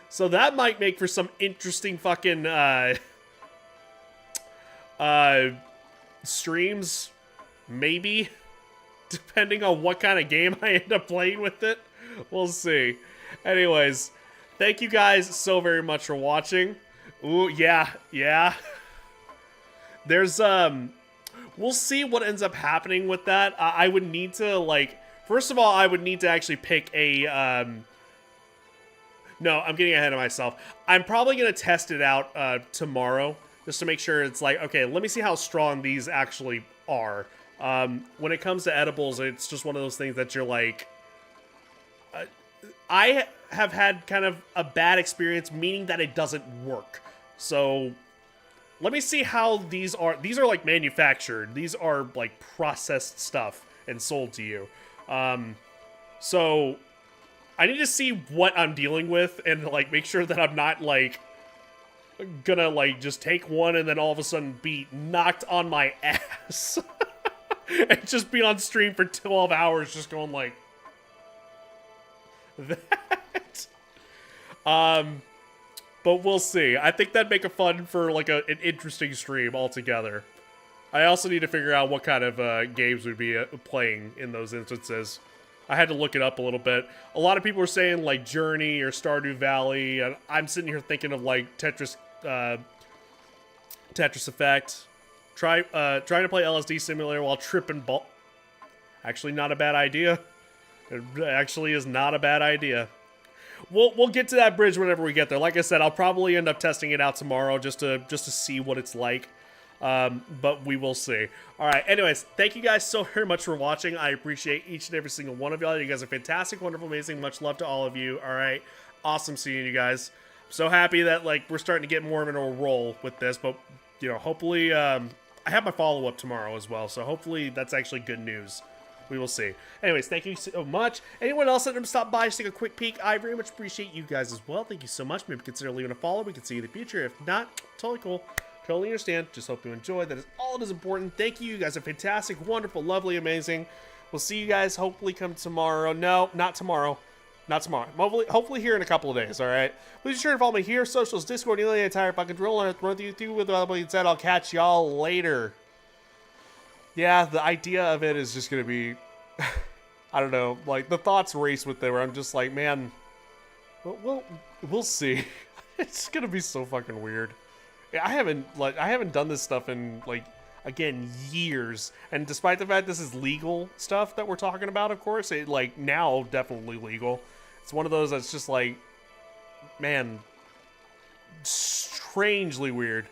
So that might make for some interesting fucking streams, maybe, depending on what kind of game I end up playing with it. We'll see. Anyways, thank you guys so very much for watching. Ooh, yeah. There's, we'll see what ends up happening with that. I would need to, like, first of all, I would need to actually pick a, no, I'm getting ahead of myself. I'm probably going to test it out tomorrow, just to make sure it's like, okay, let me see how strong these actually are. When it comes to edibles, it's just one of those things that you're like, I have had kind of a bad experience, meaning that it doesn't work. So let me see how these are. These are like manufactured. These are like processed stuff and sold to you. So I need to see what I'm dealing with and like make sure that I'm not like gonna like just take one and then all of a sudden be knocked on my ass and just be on stream for 12 hours just going like that. But we'll see. I think that'd make a fun for like an interesting stream altogether. I also need to figure out what kind of games we'd be playing in those instances. I had to look it up a little bit. A lot of people are saying like Journey or Stardew Valley, and I'm sitting here thinking of like Tetris Effect. Trying to play LSD Simulator while tripping ball. Actually, not a bad idea. It actually is not a bad idea. We'll get to that bridge whenever we get there. Like I said, I'll probably end up testing it out tomorrow just to see what it's like. But we will see. Alright, anyways, thank you guys so very much for watching. I appreciate each and every single one of y'all. You guys are fantastic, wonderful, amazing. Much love to all of you. Alright, awesome seeing you guys. I'm so happy that, like, we're starting to get more of a roll with this. But, you know, hopefully, I have my follow-up tomorrow as well. So hopefully that's actually good news. We will see. Anyways, thank you so much. Anyone else that stop by, just take a quick peek. I very much appreciate you guys as well. Thank you so much. Maybe consider leaving a follow. We can see you in the future. If not, totally cool. Totally understand. Just hope you enjoyed. That is all that is important. Thank you. You guys are fantastic, wonderful, lovely, amazing. We'll see you guys hopefully come tomorrow. No, not tomorrow. Not tomorrow. Hopefully here in a couple of days, alright? Please be sure to follow me here, socials, Discord, the entire fucking drill, and run through you with all that being said. I'll catch y'all later. Yeah, the idea of it is just gonna be, I don't know, like the thoughts race with them where I'm just like, man, we'll see. It's gonna be so fucking weird. I haven't done this stuff in like, again, years, and despite the fact this is legal stuff that we're talking about, of course, it like now definitely legal. It's one of those that's just like, man, strangely weird.